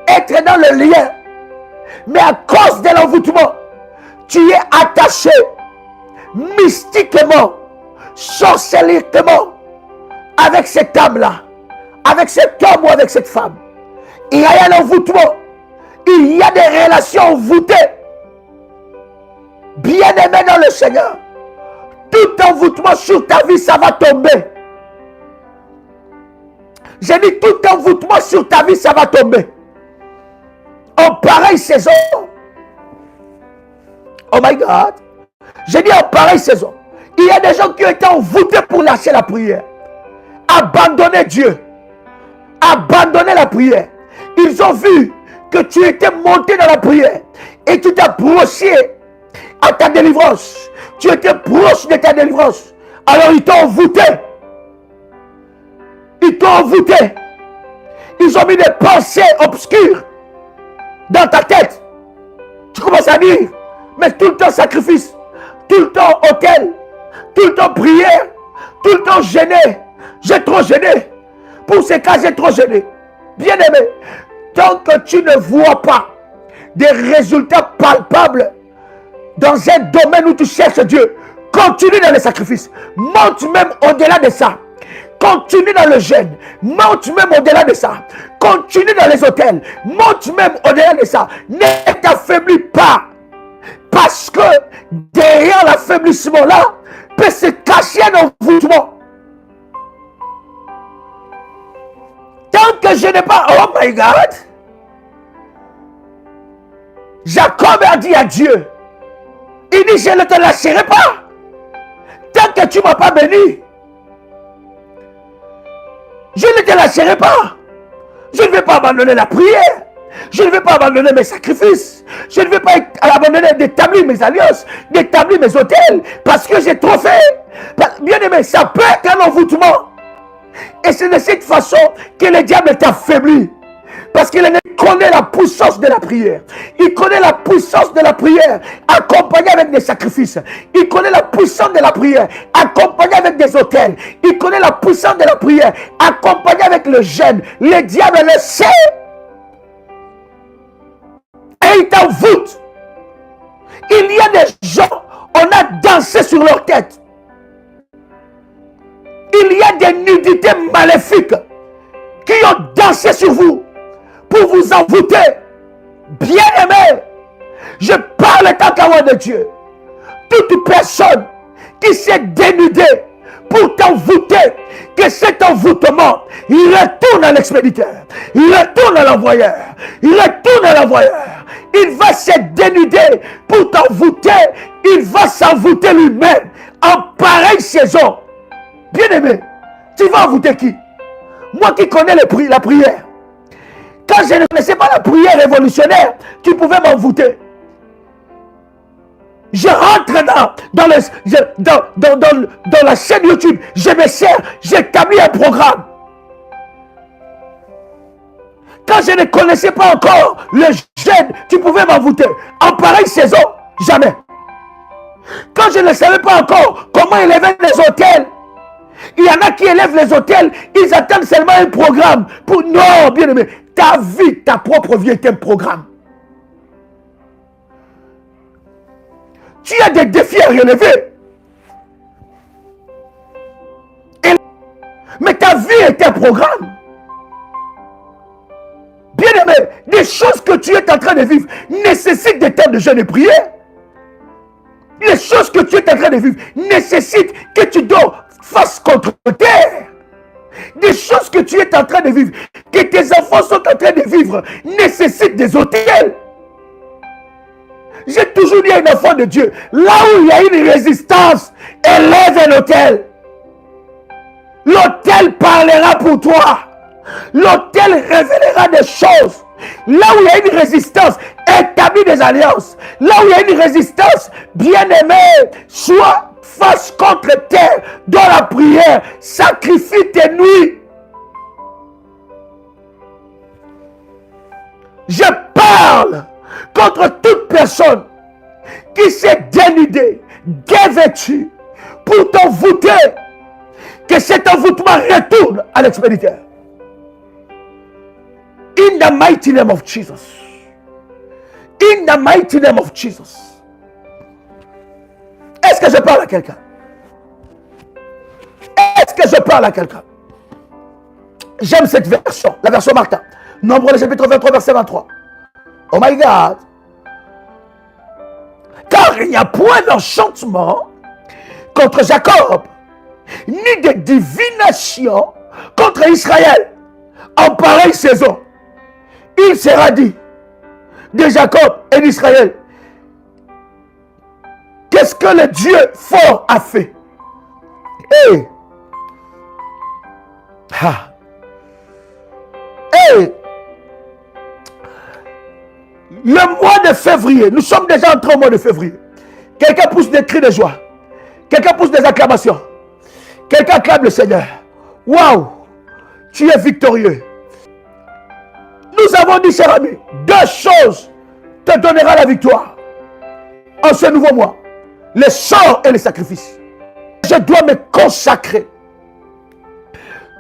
être dans le lien. Mais à cause de l'envoûtement, tu es attaché mystiquement, sorcelliquement avec cette âme-là, avec cet homme ou avec cette femme. Il y a un envoûtement. Il y a des relations envoûtées. Bien-aimé dans le Seigneur, tout envoûtement sur ta vie, ça va tomber. J'ai dit tout envoûtement sur ta vie, ça va tomber. En pareille saison. Oh my God. J'ai dit en pareille saison. Il y a des gens qui ont été envoûtés pour lâcher la prière. Abandonner Dieu. Abandonner la prière. Ils ont vu que tu étais monté dans la prière. Et tu t'es broché à ta délivrance. Tu étais proche de ta délivrance. Alors ils t'ont envoûté. Ils t'ont envoûté. Ils ont mis des pensées obscures dans ta tête. Tu commences à dire, mais tout le temps sacrifice, tout le temps autel, tout le temps prière, tout le temps gêné. J'ai trop gêné. Pour ces cas, j'ai trop gêné. Bien aimé, tant que tu ne vois pas des résultats palpables dans un domaine où tu cherches Dieu, continue dans les sacrifices. Monte même au-delà de ça. Continue dans le jeûne. Monte même au-delà de ça. Continue dans les hôtels. Monte même au-delà de ça. Ne t'affaiblis pas. Parce que derrière l'affaiblissement là, peut se cacher un envoûtement. Tant que je n'ai pas... Oh my God! Jacob a dit à Dieu, il dit, je ne te lâcherai pas. Tant que tu ne m'as pas béni, je ne te lâcherai pas. Je ne vais pas abandonner la prière. Je ne vais pas abandonner mes sacrifices. Je ne vais pas abandonner d'établir mes alliances, d'établir mes hôtels, parce que j'ai trop fait. Bien aimé, ça peut être un envoûtement. Et c'est de cette façon que le diable t'affaiblit. Parce qu'il connaît la puissance de la prière. Il connaît la puissance de la prière accompagnée avec des sacrifices. Il connaît la puissance de la prière accompagnée avec des autels. Il connaît la puissance de la prière accompagnée avec le jeûne. Le diable le sait. Et il t'envoûte. Il y a des gens, dansé sur leur tête. Il y a des nudités maléfiques qui ont dansé sur vous pour vous envoûter. Bien-aimés, je parle tant qu'à de Dieu. Toute personne qui s'est dénudée pour t'envoûter, que cet envoûtement, il retourne à l'expéditeur, il retourne à l'envoyeur, il retourne à l'envoyeur. Il va se dénuder pour t'envoûter, il va s'envoûter lui-même en pareille saison. Bien-aimé, tu vas envoûter qui? Moi qui connais la prière. Quand je ne connaissais pas la prière révolutionnaire, tu pouvais m'envoûter. Je rentre dans la chaîne YouTube, je me sers, j'établis un programme. Quand je ne connaissais pas encore le jeûne, tu pouvais m'envoûter. En pareille saison, jamais. Quand je ne savais pas encore comment élever les hôtels, il y en a qui élèvent les hôtels, ils attendent seulement un programme. Non, bien aimé, ta vie, ta propre vie est un programme. Tu as des défis à relever. Mais ta vie est un programme. Bien-aimé, des choses que tu es en train de vivre nécessitent des temps de jeûne et prière. Les choses que tu es en train de vivre nécessitent que tu dors face contre terre. Des choses que tu es en train de vivre, que tes enfants sont en train de vivre, nécessitent des hôtels. J'ai toujours dit à un enfant de Dieu, là où il y a une résistance, élève un hôtel. L'hôtel parlera pour toi. L'hôtel révélera des choses. Là où il y a une résistance, établis des alliances. Là où il y a une résistance, bien-aimé, sois face contre terre dans la prière. Sacrifie tes nuits. Je parle contre toute personne qui s'est dénudée, dévêtue pour t'envoûter. Que cet envoûtement retourne à l'expéditeur. In the mighty name of Jesus. In the mighty name of Jesus. Est-ce que je parle à quelqu'un? Est-ce que je parle à quelqu'un? J'aime cette version, la version Martin. Nombre le chapitre 23, verset 23. Oh my God. Car il n'y a point d'enchantement contre Jacob, ni de divination contre Israël. En pareille saison, il sera dit de Jacob et d'Israël, qu'est-ce que le Dieu fort a fait? Hey. Ah. Hey. Le mois de février, nous sommes déjà entrés au mois de février. Quelqu'un pousse des cris de joie. Quelqu'un pousse des acclamations. Quelqu'un acclame le Seigneur. Waouh, tu es victorieux. Nous avons dit, cher ami, deux choses te donnera la victoire en ce nouveau mois. Les sorts et les sacrifices. Je dois me consacrer.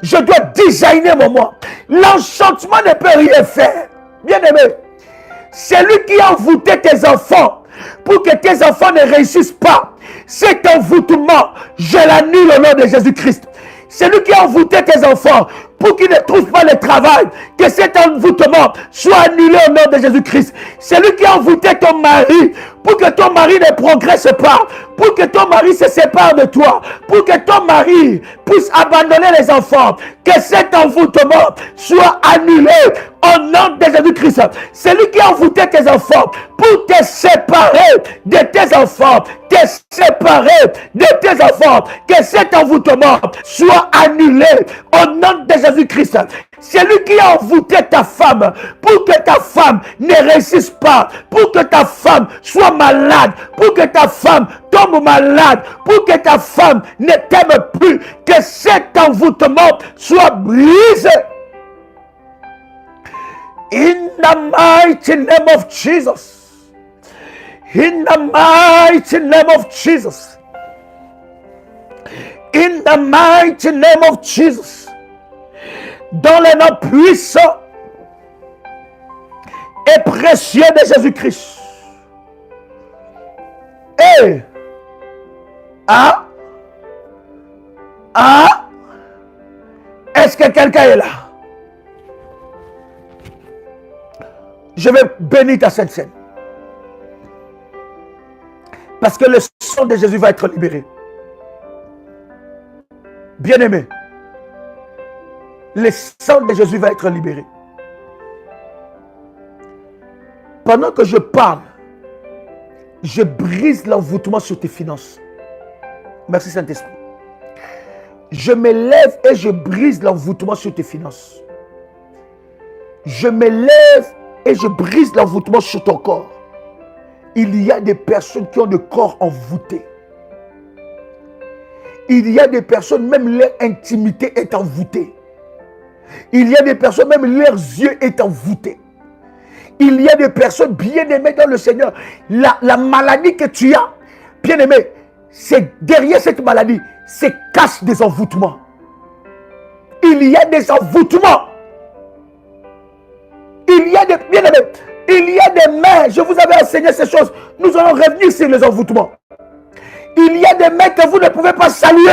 Je dois designer mon mois. L'enchantement ne peut rien faire. Bien aimé, c'est lui qui a envoûté tes enfants pour que tes enfants ne réussissent pas. Cet envoûtement, je l'annule au nom de Jésus-Christ. C'est lui qui a envoûté tes enfants pour qu'ils ne trouvent pas le travail. Que cet envoûtement soit annulé au nom de Jésus-Christ. C'est lui qui a envoûté ton mari pour que ton mari ne progresse pas. Pour que ton mari se sépare de toi. Pour que ton mari puisse abandonner les enfants. Que cet envoûtement soit annulé au nom de Jésus-Christ. C'est lui qui a envoûté tes enfants pour te séparer de tes enfants. Te séparer de tes enfants. Que cet envoûtement soit annulé au nom de Jésus-Christ. C'est lui qui a envoûté ta femme pour que ta femme ne réussisse pas, pour que ta femme soit malade, pour que ta femme tombe malade, pour que ta femme ne t'aime plus. Que cet envoûtement soit brisé. In the mighty name of Jesus. In the mighty name of Jesus. In the mighty name of Jesus. Dans le nom puissant et précieux de Jésus-Christ. Et Ah? Ah? Est-ce que quelqu'un est là? Je vais bénir ta sainte scène. Parce que le sang de Jésus va être libéré. Bien-aimé, le sang de Jésus va être libéré. Pendant que je parle, je brise l'envoûtement sur tes finances. Merci Saint-Esprit. Je me lève et je brise l'envoûtement sur tes finances. Je me lève et je brise l'envoûtement sur ton corps. Il y a des personnes qui ont le corps envoûté. Il y a des personnes, même leur intimité est envoûtée. Il y a des personnes, même leurs yeux est envoûtés. Il y a des personnes bien aimées dans le Seigneur. La maladie que tu as, bien aimé, c'est derrière cette maladie, c'est cache des envoûtements. Il y a des envoûtements. Il y a des, bien aimé, il y a des mains, je vous avais enseigné ces choses. Nous allons revenir sur les envoûtements. Il y a des mains que vous ne pouvez pas saluer.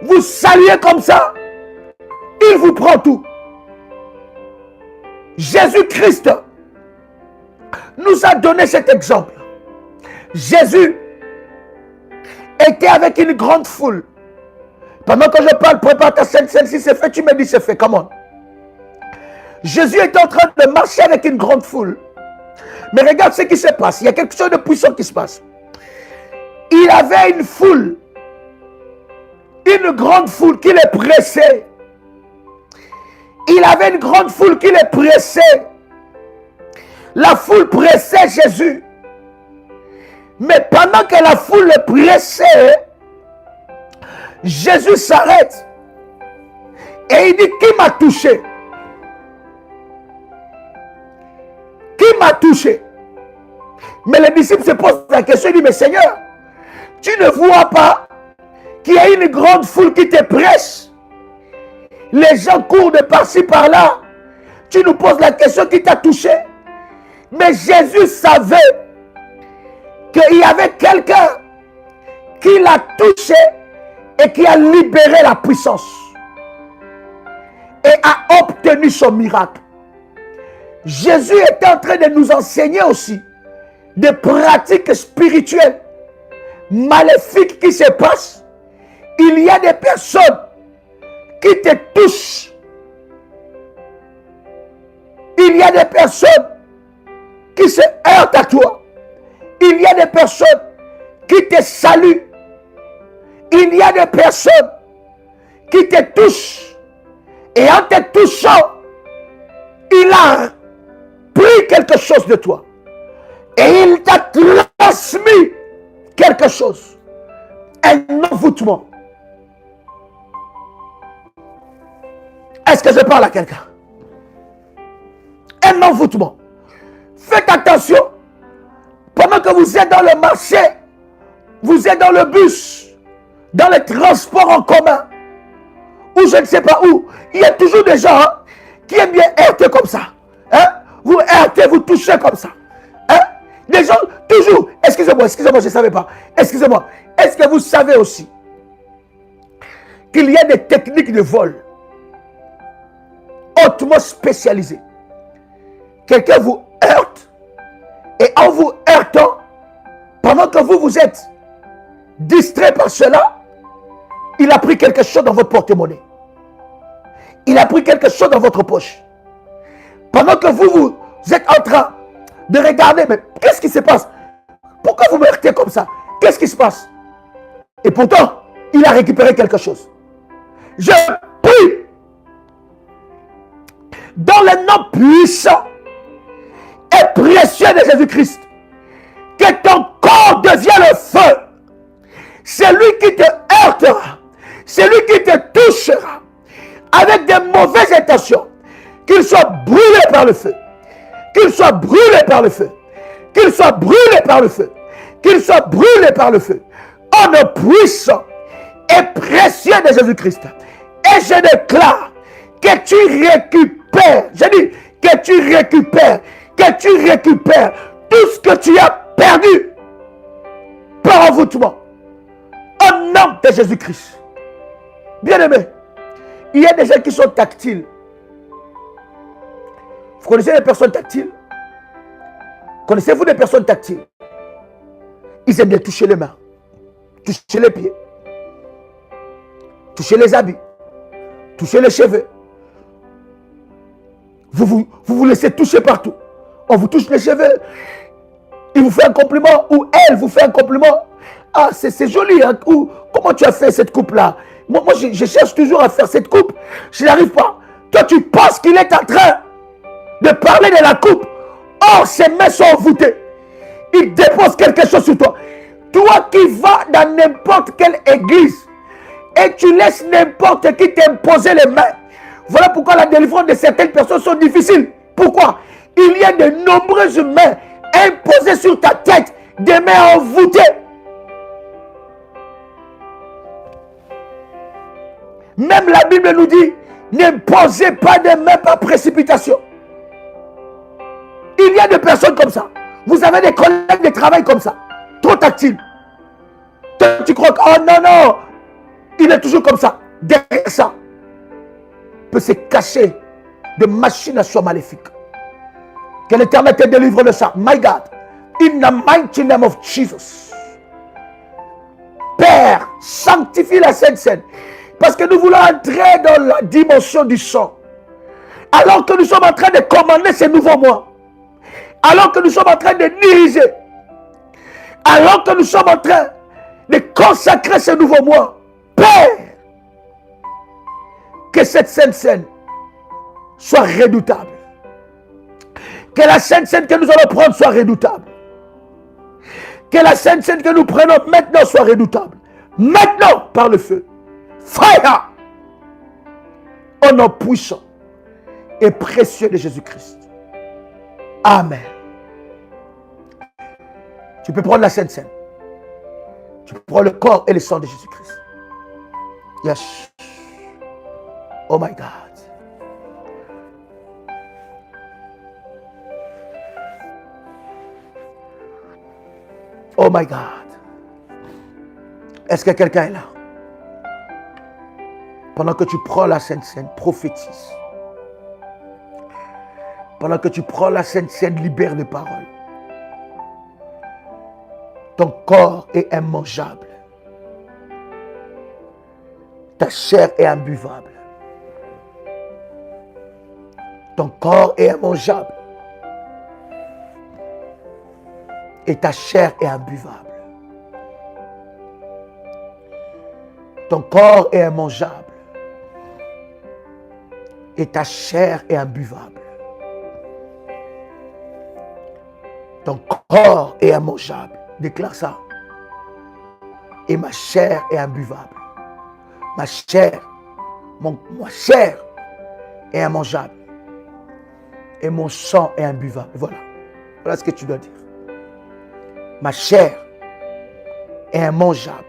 Vous saluez comme ça, il vous prend tout. Jésus-Christ nous a donné cet exemple. Jésus était avec une grande foule. Pendant que je parle, prépare ta scène, celle-ci c'est fait, tu me dis c'est fait, come on. Jésus était en train de marcher avec une grande foule. Mais regarde ce qui se passe, il y a quelque chose de puissant qui se passe. Il avait une foule, une grande foule qui les pressait. Il avait une grande foule qui les pressait. La foule pressait Jésus. Mais pendant que la foule le pressait, Jésus s'arrête. Et il dit, qui m'a touché? Qui m'a touché? Mais les disciples se posent la question, ils disent, mais Seigneur, tu ne vois pas qu'il y a une grande foule qui te presse? Les gens courent de par-ci par-là. Tu nous poses la question qui t'a touché. Mais Jésus savait qu'il y avait quelqu'un qui l'a touché et qui a libéré la puissance et a obtenu son miracle. Jésus était en train de nous enseigner aussi des pratiques spirituelles maléfiques qui se passent. Il y a des personnes qui te touchent. Il y a des personnes qui se heurtent à toi. Il y a des personnes qui te saluent. Il y a des personnes qui te touchent. Et en te touchant, il a pris quelque chose de toi. Et il t'a transmis quelque chose. Un envoûtement. Est-ce que je parle à quelqu'un? Un envoûtement. Faites attention. Pendant que vous êtes dans le marché, vous êtes dans le bus, dans les transports en commun, ou je ne sais pas où, il y a toujours des gens qui aiment bien heurter comme ça. Hein? Vous heurtez, vous touchez comme ça. Hein? Des gens, toujours, excusez-moi, je ne savais pas. Excusez-moi, est-ce que vous savez aussi qu'il y a des techniques de vol hautement spécialisées? Quelqu'un vous heurte et en vous heurtant, pendant que vous êtes distrait par cela, il a pris quelque chose dans votre porte-monnaie. Il a pris quelque chose dans votre poche. Pendant que vous êtes en train de regarder, mais qu'est-ce qui se passe? Pourquoi vous me heurtez comme ça? Qu'est-ce qui se passe? Et pourtant, il a récupéré quelque chose. Je prie dans le nom puissant et précieux de Jésus-Christ, que ton corps devienne le feu. Celui qui te heurtera, celui qui te touchera avec de mauvaises intentions, qu'il soit brûlé par le feu, qu'il soit brûlé par le feu, qu'il soit brûlé par le feu, qu'il soit brûlé par le feu, au nom puissant et précieux de Jésus-Christ. Et je déclare que tu récupères, je dis que tu récupères tout ce que tu as perdu par envoûtement, nom de Jésus-Christ. Bien-aimés, il y a des gens qui sont tactiles. Vous connaissez les personnes tactiles? Connaissez-vous des personnes tactiles? Ils aiment bien toucher les mains, toucher les pieds, toucher les habits, toucher les cheveux. Vous laissez toucher partout. On vous touche les cheveux, il vous fait un compliment ou elle vous fait un compliment. Ah, c'est joli, hein? Ou, comment tu as fait cette coupe-là? Moi je cherche toujours à faire cette coupe. Je n'arrive pas. Toi, tu penses qu'il est en train de parler de la coupe. Or, ses mains sont envoûtées. Il dépose quelque chose sur toi. Toi qui vas dans n'importe quelle église et tu laisses n'importe qui t'imposer les mains. Voilà pourquoi la délivrance de certaines personnes sont difficiles. Pourquoi? Il y a de nombreuses mains imposées sur ta tête, des mains envoûtées. Même la Bible nous dit, n'imposez pas des mains par précipitation. Il y a des personnes comme ça. Vous avez des collègues de travail comme ça, trop tactiles. Toi, tu crois que, oh non, non, il est toujours comme ça. Derrière ça, peut se cacher de machines à soi maléfiques. Que l'Éternel te délivre de ça. My God, in the mighty name of Jesus. Père, sanctifie la Sainte Seine. Parce que nous voulons entrer dans la dimension du sang. Alors que nous sommes en train de commander ces nouveaux mois. Alors que nous sommes en train de diriger. Alors que nous sommes en train de consacrer ces nouveaux mois. Père, que cette Sainte Seine soit redoutable. Que la Sainte Seine que nous allons prendre soit redoutable. Que la Sainte Seine que nous prenons maintenant soit redoutable. Maintenant, par le feu. Fire! Au nom puissant et précieux de Jésus-Christ. Amen. Tu peux prendre la Sainte Seine. Tu prends le corps et le sang de Jésus-Christ. Yes. Oh my God. Oh my God. Est-ce que quelqu'un est là? Pendant que tu prends la Sainte Seine, prophétise. Pendant que tu prends la Sainte Seine, libère les paroles. Ton corps est immangeable. Ta chair est imbuvable. Ton corps est immangeable. Et ta chair est imbuvable. Ton corps est immangeable. Et ta chair est imbuvable. Ton corps est immangeable. Déclare ça. Et ma chair est imbuvable. Ma chair, ma chair est immangeable. Et mon sang est imbuvable. Voilà. Voilà ce que tu dois dire. Ma chair est immangeable.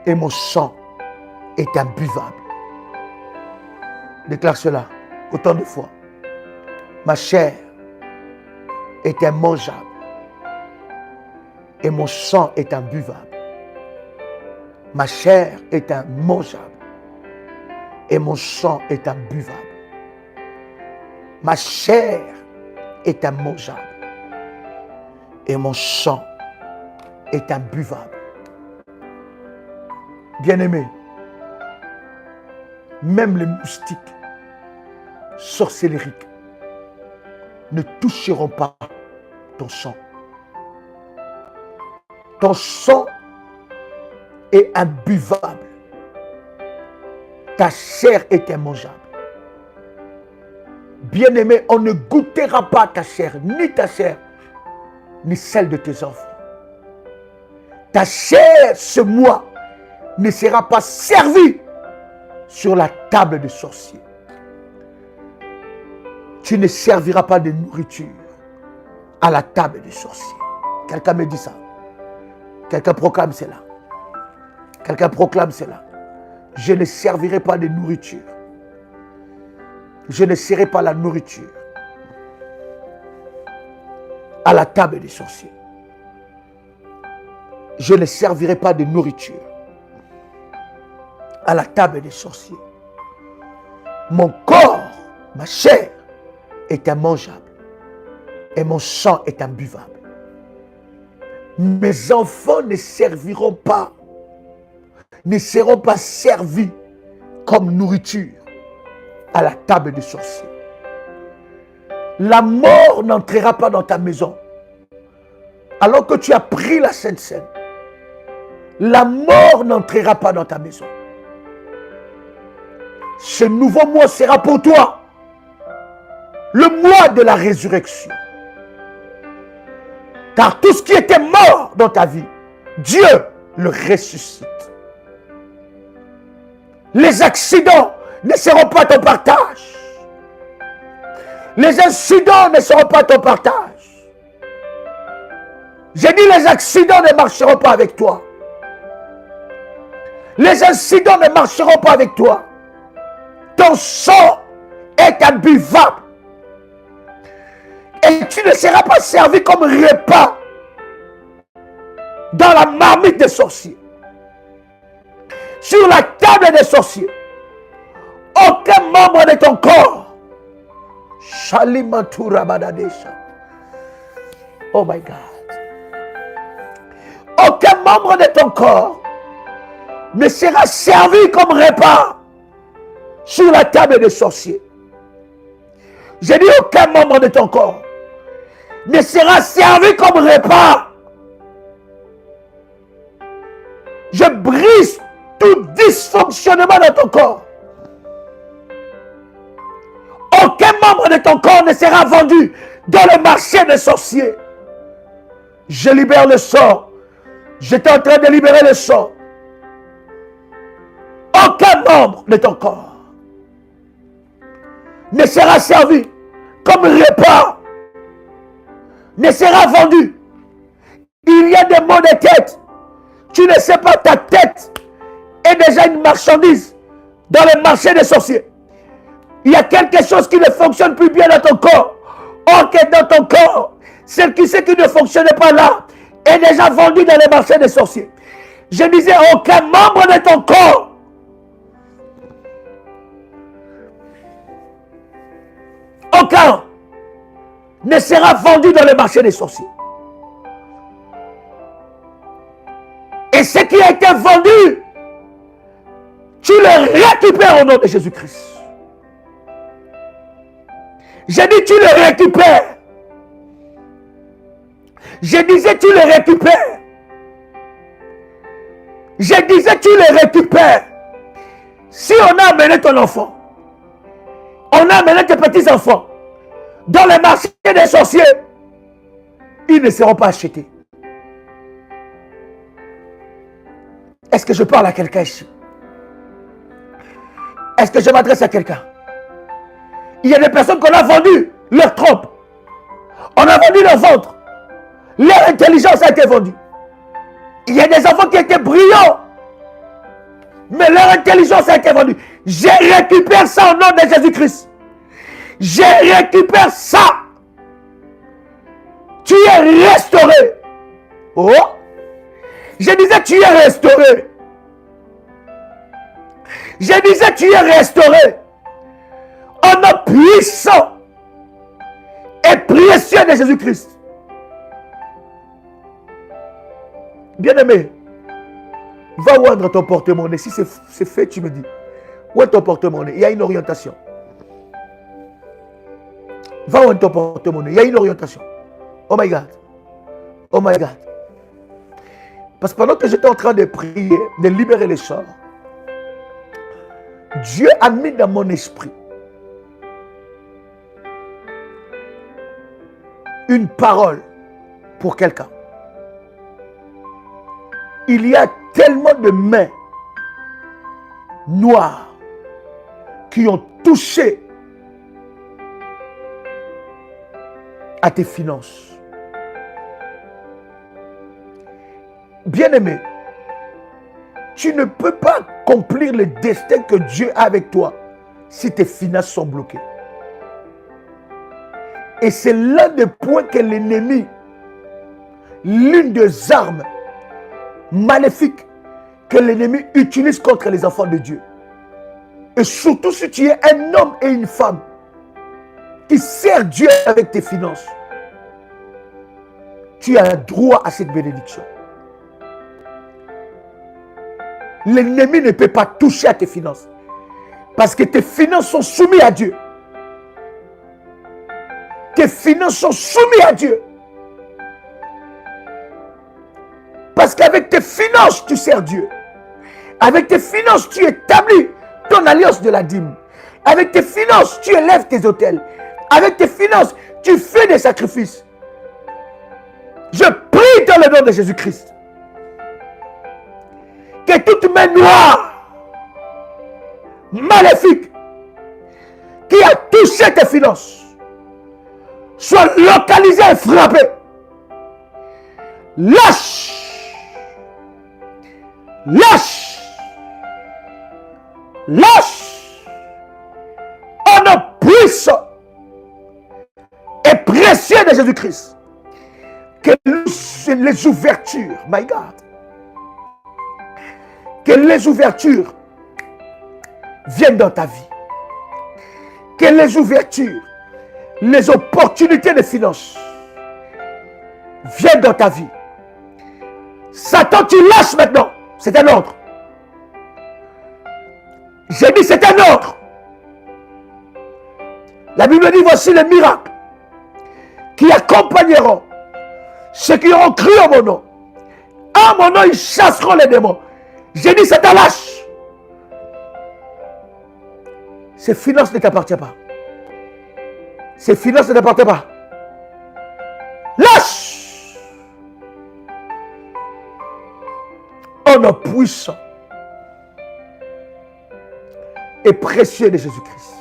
Et mon sang est imbuvable. Déclare cela autant de fois. Ma chair est immangeable. Et mon sang est imbuvable. Ma chair est immangeable. Et mon sang est imbuvable. Ma chair est immangeable. Et mon sang est imbuvable. Bien-aimé, même les moustiques sorcellériques ne toucheront pas ton sang. Ton sang est imbuvable. Ta chair est immangeable. Bien-aimé, on ne goûtera pas ta chair, ni celle de tes enfants. Ta chair, ce mois, ne sera pas servie sur la table de sorciers. Tu ne serviras pas de nourriture à la table des sorciers. Quelqu'un me dit ça. Quelqu'un proclame cela. Quelqu'un proclame cela. Je ne servirai pas de nourriture. Je ne serai pas la nourriture à la table des sorciers. je ne servirai pas de nourriture à la table des sorciers. Mon corps, ma chair est immangeable et mon sang est imbuvable. Mes enfants ne seront pas servis comme nourriture à la table des sorciers. La mort n'entrera pas dans ta maison alors que tu as pris la Sainte Seine. La mort n'entrera pas dans ta maison. Ce nouveau mois sera pour toi le mois de la résurrection. Car tout ce qui était mort dans ta vie, Dieu le ressuscite. Les accidents ne seront pas ton partage. Les incidents ne seront pas ton partage. J'ai dit les accidents ne marcheront pas avec toi. Les incidents ne marcheront pas avec toi. Ton sang est imbuvable. Et tu ne seras pas servi comme repas dans la marmite des sorciers. Sur la table des sorciers, aucun membre de ton corps. Oh my God. Aucun membre de ton corps ne sera servi comme repas sur la table des sorciers. J'ai dit aucun membre de ton corps ne sera servi comme repas. Je brise tout dysfonctionnement dans ton corps. Aucun membre de ton corps ne sera vendu dans le marché des sorciers. Je libère le sort. J'étais en train de libérer le sort. Aucun membre de ton corps ne sera servi comme repas, ne sera vendu. Il y a des maux de tête. Tu ne sais pas, ta tête est déjà une marchandise dans le marché des sorciers. Il y a quelque chose qui ne fonctionne plus bien dans ton corps. Or que dans ton corps, ce qui ne fonctionnait pas là est déjà vendu dans les marchés des sorciers. Je disais, aucun membre de ton corps aucun ne sera vendu dans le marché des sorciers. Et ce qui a été vendu, tu le récupères au nom de Jésus-Christ. J'ai dit tu le récupères. Je disais tu le récupères. Je disais tu le récupères. Si on a amené ton enfant, on a amené tes petits-enfants dans le marché des sorciers, ils ne seront pas achetés. Est-ce que je parle à quelqu'un ici? Est-ce que je m'adresse à quelqu'un? Il y a des personnes qu'on a vendu leur trompe. On a vendu leur ventre. Leur intelligence a été vendue. Il y a des enfants qui étaient brillants, mais leur intelligence a été vendue. Je récupère ça au nom de Jésus-Christ. Je récupère ça. Tu es restauré. Oh. Je disais tu es restauré. Je disais tu es restauré. Au nom puissant et précieux de Jésus-Christ. Bien-aimé, va oindre ton porte-monnaie. Si c'est fait, tu me dis. Où est ton porte-monnaie? Il y a une orientation. Va oindre ton porte-monnaie. Il y a une orientation. Oh my God. Oh my God. Parce que pendant que j'étais en train de prier, de libérer les sorts, Dieu a mis dans mon esprit une parole pour quelqu'un. Il y a tellement de mains noires qui ont touché à tes finances. Bien-aimé, tu ne peux pas accomplir le destin que Dieu a avec toi si tes finances sont bloquées. Et c'est l'un des points que l'ennemi, l'une des armes maléfiques que l'ennemi utilise contre les enfants de Dieu. Et surtout si tu es un homme et une femme qui sert Dieu avec tes finances, tu as droit à cette bénédiction. L'ennemi ne peut pas toucher à tes finances. Parce que tes finances sont soumises à Dieu. Tes finances sont soumises à Dieu. Parce qu'avec tes finances, tu sers Dieu. Avec tes finances, tu établis ton alliance de la dîme. Avec tes finances, tu élèves tes autels. Avec tes finances, tu fais des sacrifices. Je prie dans le nom de Jésus-Christ que toute main noire, maléfique, qui a touché tes finances, soit localisée et frappée. Lâche! Lâche! Lâche! Au nom puissant et précieux de Jésus-Christ, que les ouvertures, my God, que les ouvertures viennent dans ta vie. Que les ouvertures, les opportunités de finances viennent dans ta vie. Satan, tu lâches maintenant. C'est un ordre. J'ai dit c'est un ordre. La Bible dit voici les miracles qui accompagneront ceux qui auront cru en mon nom. En mon nom, ils chasseront les démons. J'ai dit c'est un lâche. Ces finances ne t'appartiennent pas. Ces finances ne t'appartiennent pas. Lâche. Au nom puissant et précieux de Jésus-Christ.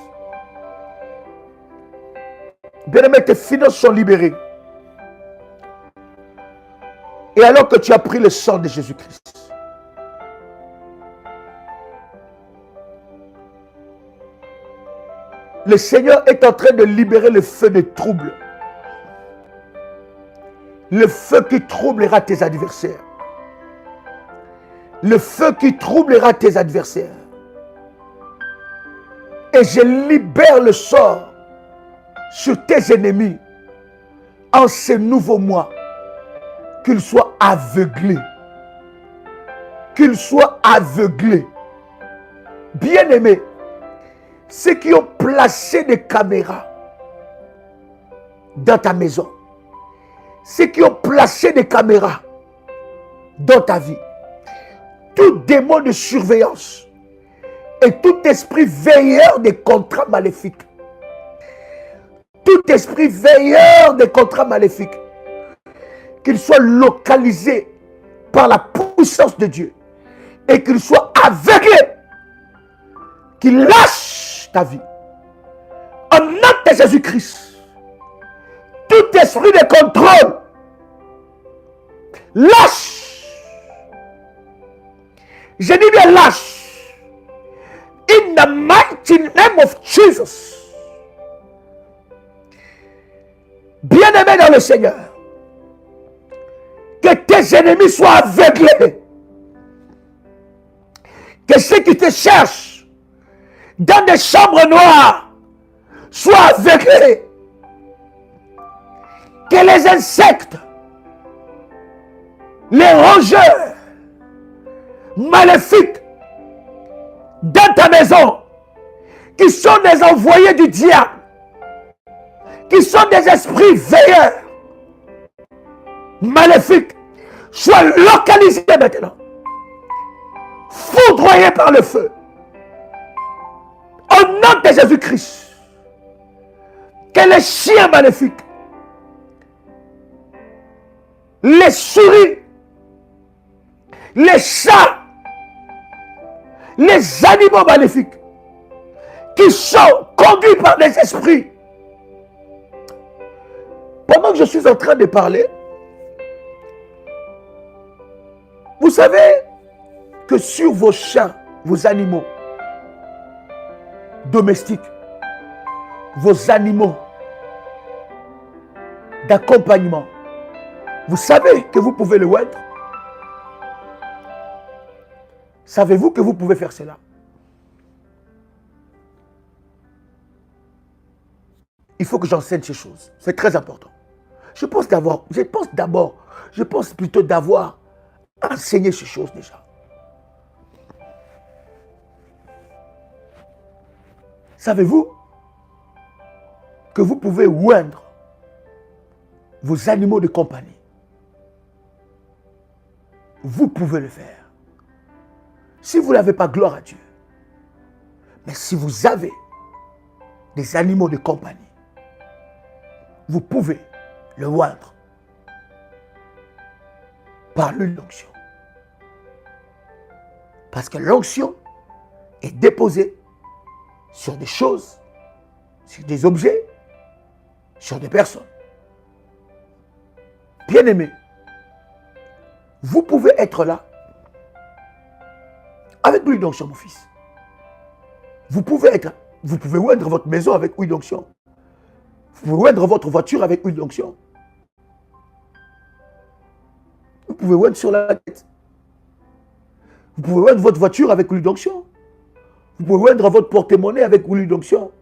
Bien-aimé, tes finances sont libérées. Et alors que tu as pris le sang de Jésus-Christ, le Seigneur est en train de libérer le feu des troubles. Le feu qui troublera tes adversaires. Le feu qui troublera tes adversaires. Et je libère le sort sur tes ennemis en ce nouveau mois. Qu'ils soient aveuglés. Qu'ils soient aveuglés. Bien-aimés, ceux qui ont placé des caméras dans ta maison, ceux qui ont placé des caméras dans ta vie, tout démon de surveillance et tout esprit veilleur des contrats maléfiques, tout esprit veilleur des contrats maléfiques, qu'il soit localisé par la puissance de Dieu et qu'il soit aveuglé, qu'il lâche ta vie. En nom de Jésus-Christ, tout esprit de contrôle, lâche. Je dis bien lâche. In the mighty name of Jesus. Bien-aimé dans le Seigneur, que tes ennemis soient aveuglés. Que ceux qui te cherchent dans des chambres noires soient aveuglés. Que les insectes, les rongeurs maléfiques dans ta maison, qui sont des envoyés du diable, qui sont des esprits veilleurs maléfiques, soient localisés maintenant, foudroyés par le feu. Au nom de Jésus-Christ, que les chiens maléfiques, les souris, les chats, les animaux maléfiques qui sont conduits par des esprits. Pendant que je suis en train de parler, vous savez que sur vos chats, vos animaux domestiques, vos animaux d'accompagnement, vous savez que vous pouvez le oindre. Savez-vous que vous pouvez faire cela? Il faut que j'enseigne ces choses. C'est très important. Je pense plutôt d'avoir enseigné ces choses déjà. Savez-vous que vous pouvez oindre vos animaux de compagnie? Vous pouvez le faire. Si vous n'avez pas, gloire à Dieu. Mais si vous avez des animaux de compagnie, vous pouvez le oindre par l'huile d'onction. Parce que l'onction est déposée sur des choses, sur des objets, sur des personnes. Bien-aimés, vous pouvez être là avec l'huile d'onction, mon fils. Vous pouvez oindre votre maison avec huile d'onction. Vous pouvez oindre votre voiture avec huile d'onction. Vous pouvez oindre sur la tête. Vous pouvez oindre votre voiture avec l'huile d'onction. Vous pouvez oindre votre porte-monnaie avec l'huile d'onction.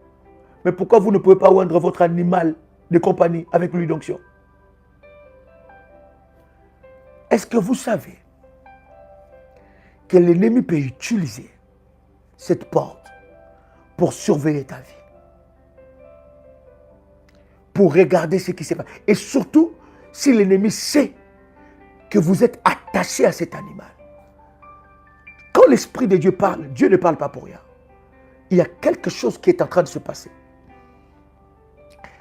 Mais pourquoi vous ne pouvez pas oindre votre animal de compagnie avec l'huile d'onction? Est-ce que vous savez que l'ennemi peut utiliser cette porte pour surveiller ta vie? Pour regarder ce qui se passe. Et surtout, si l'ennemi sait que vous êtes attaché à cet animal. Quand l'Esprit de Dieu parle, Dieu ne parle pas pour rien. Il y a quelque chose qui est en train de se passer.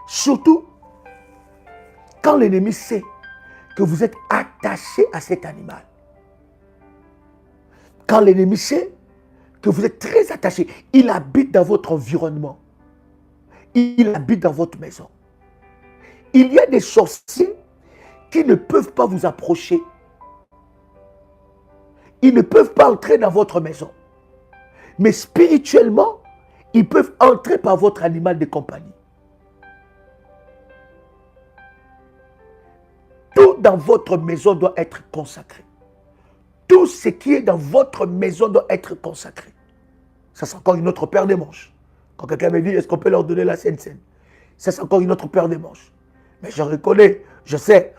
Surtout, quand l'ennemi sait que vous êtes attaché à cet animal. Quand l'ennemi sait que vous êtes très attaché, il habite dans votre environnement. Il habite dans votre maison. Il y a des sorciers qui ne peuvent pas vous approcher. Ils ne peuvent pas entrer dans votre maison. Mais spirituellement, ils peuvent entrer par votre animal de compagnie. Tout dans votre maison doit être consacré. Tout ce qui est dans votre maison doit être consacré. Ça, c'est encore une autre paire de manches. Quand quelqu'un me dit, est-ce qu'on peut leur donner la Sainte Seine? Ça, c'est encore une autre paire de manches. Mais je reconnais, je sais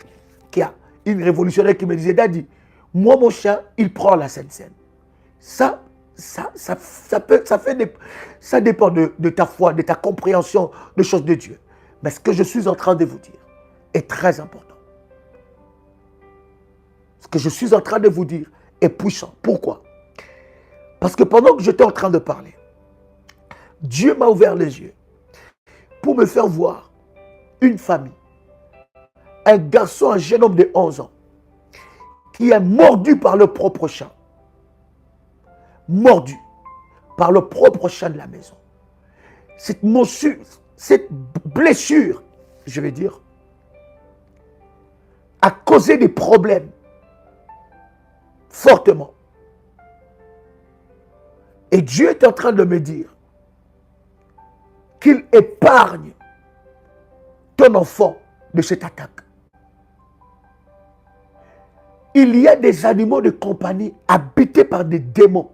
qu'il y a une révolutionnaire qui me disait, Daddy, moi, mon chien, il prend la Sainte Seine. Ça dépend de ta foi, de ta compréhension des choses de Dieu. Mais ce que je suis en train de vous dire est très important. Ce que je suis en train de vous dire est puissant. Pourquoi? Parce que pendant que j'étais en train de parler, Dieu m'a ouvert les yeux pour me faire voir une famille, un garçon, un jeune homme de 11 ans, qui est mordu par le propre chat. Mordu par le propre chat de la maison. Cette blessure, je vais dire, a causé des problèmes fortement. Et Dieu est en train de me dire qu'il épargne ton enfant de cette attaque. Il y a des animaux de compagnie habités par des démons.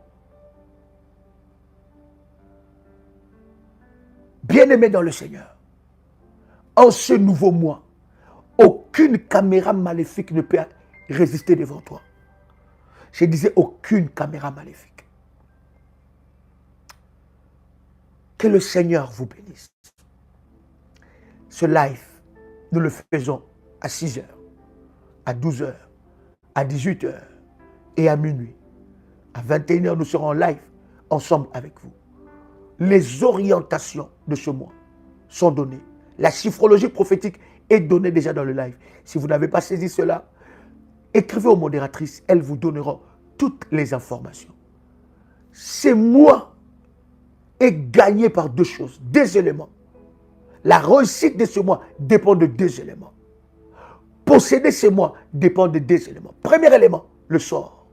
Bien-aimés dans le Seigneur, en ce nouveau mois, aucune caméra maléfique ne peut résister devant toi. Je disais aucune caméra maléfique. Que le Seigneur vous bénisse. Ce live, nous le faisons à 6 heures, à 12 heures, à 18 heures et à minuit. À 21 heures, nous serons en live ensemble avec vous. Les orientations de ce mois sont données. La chiffrologie prophétique est donnée déjà dans le live. Si vous n'avez pas saisi cela, écrivez aux modératrices, elles vous donneront toutes les informations. Ce mois est gagné par deux choses, deux éléments. La réussite de ce mois dépend de deux éléments. Posséder ce mois dépend de deux éléments. Premier élément, le sort.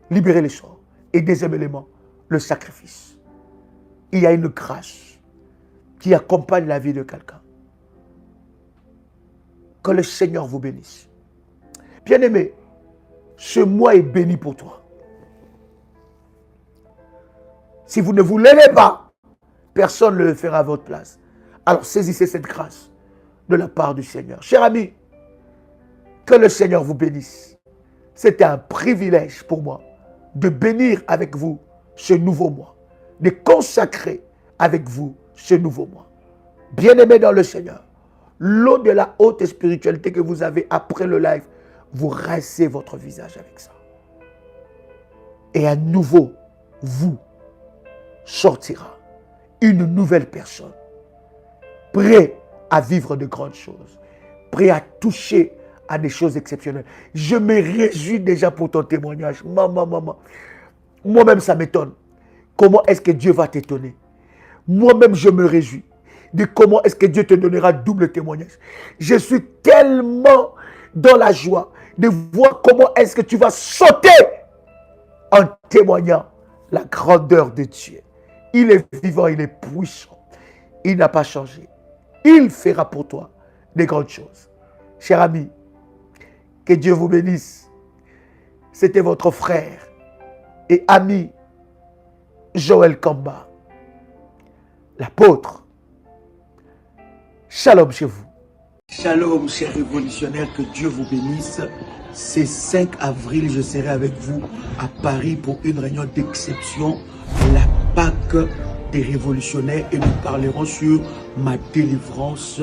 Libérer le sort. Et deuxième élément, le sacrifice. Il y a une grâce qui accompagne la vie de quelqu'un. Que le Seigneur vous bénisse. Bien-aimé, ce mois est béni pour toi. Si vous ne vous levez pas, personne ne le fera à votre place. Alors saisissez cette grâce de la part du Seigneur. Cher ami, que le Seigneur vous bénisse. C'était un privilège pour moi de bénir avec vous ce nouveau mois, de consacrer avec vous ce nouveau mois. Bien-aimés dans le Seigneur, l'eau de la haute spiritualité que vous avez après le live, vous rincez votre visage avec ça. Et un nouveau vous sortira. Une nouvelle personne. Prêt à vivre de grandes choses. Prêt à toucher à des choses exceptionnelles. Je me réjouis déjà pour ton témoignage. Maman. Moi-même, ça m'étonne. Comment est-ce que Dieu va t'étonner? Moi-même, je me réjouis de comment est-ce que Dieu te donnera double témoignage. Je suis tellement dans la joie de voir comment est-ce que tu vas sauter en témoignant la grandeur de Dieu. Il est vivant, il est puissant. Il n'a pas changé. Il fera pour toi des grandes choses. Cher ami, que Dieu vous bénisse. C'était votre frère et ami Joël Kamba, l'apôtre. Shalom chez vous. Shalom, chers révolutionnaires, que Dieu vous bénisse. C'est 5 avril, je serai avec vous à Paris pour une réunion d'exception, la Pâque des révolutionnaires, et nous parlerons sur ma délivrance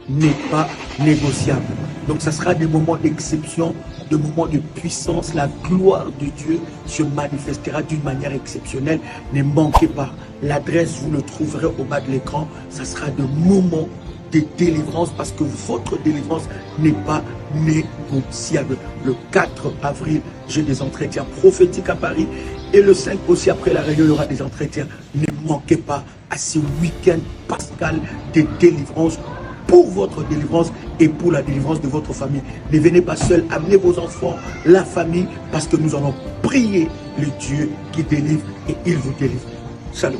n'est pas négociable. Donc ça sera des moments d'exception, des moments de puissance. La gloire de Dieu se manifestera d'une manière exceptionnelle. Ne manquez pas. L'adresse, vous le trouverez au bas de l'écran. Ça sera des moments de délivrance parce que votre délivrance n'est pas négociable. Le 4 avril, j'ai des entretiens prophétiques à Paris. Et le 5 aussi, après la réunion, il y aura des entretiens. Ne manquez pas à ce week-end pascal de délivrance pour votre délivrance et pour la délivrance de votre famille. Ne venez pas seul, amenez vos enfants, la famille, parce que nous allons prier le Dieu qui délivre et il vous délivre. Salut.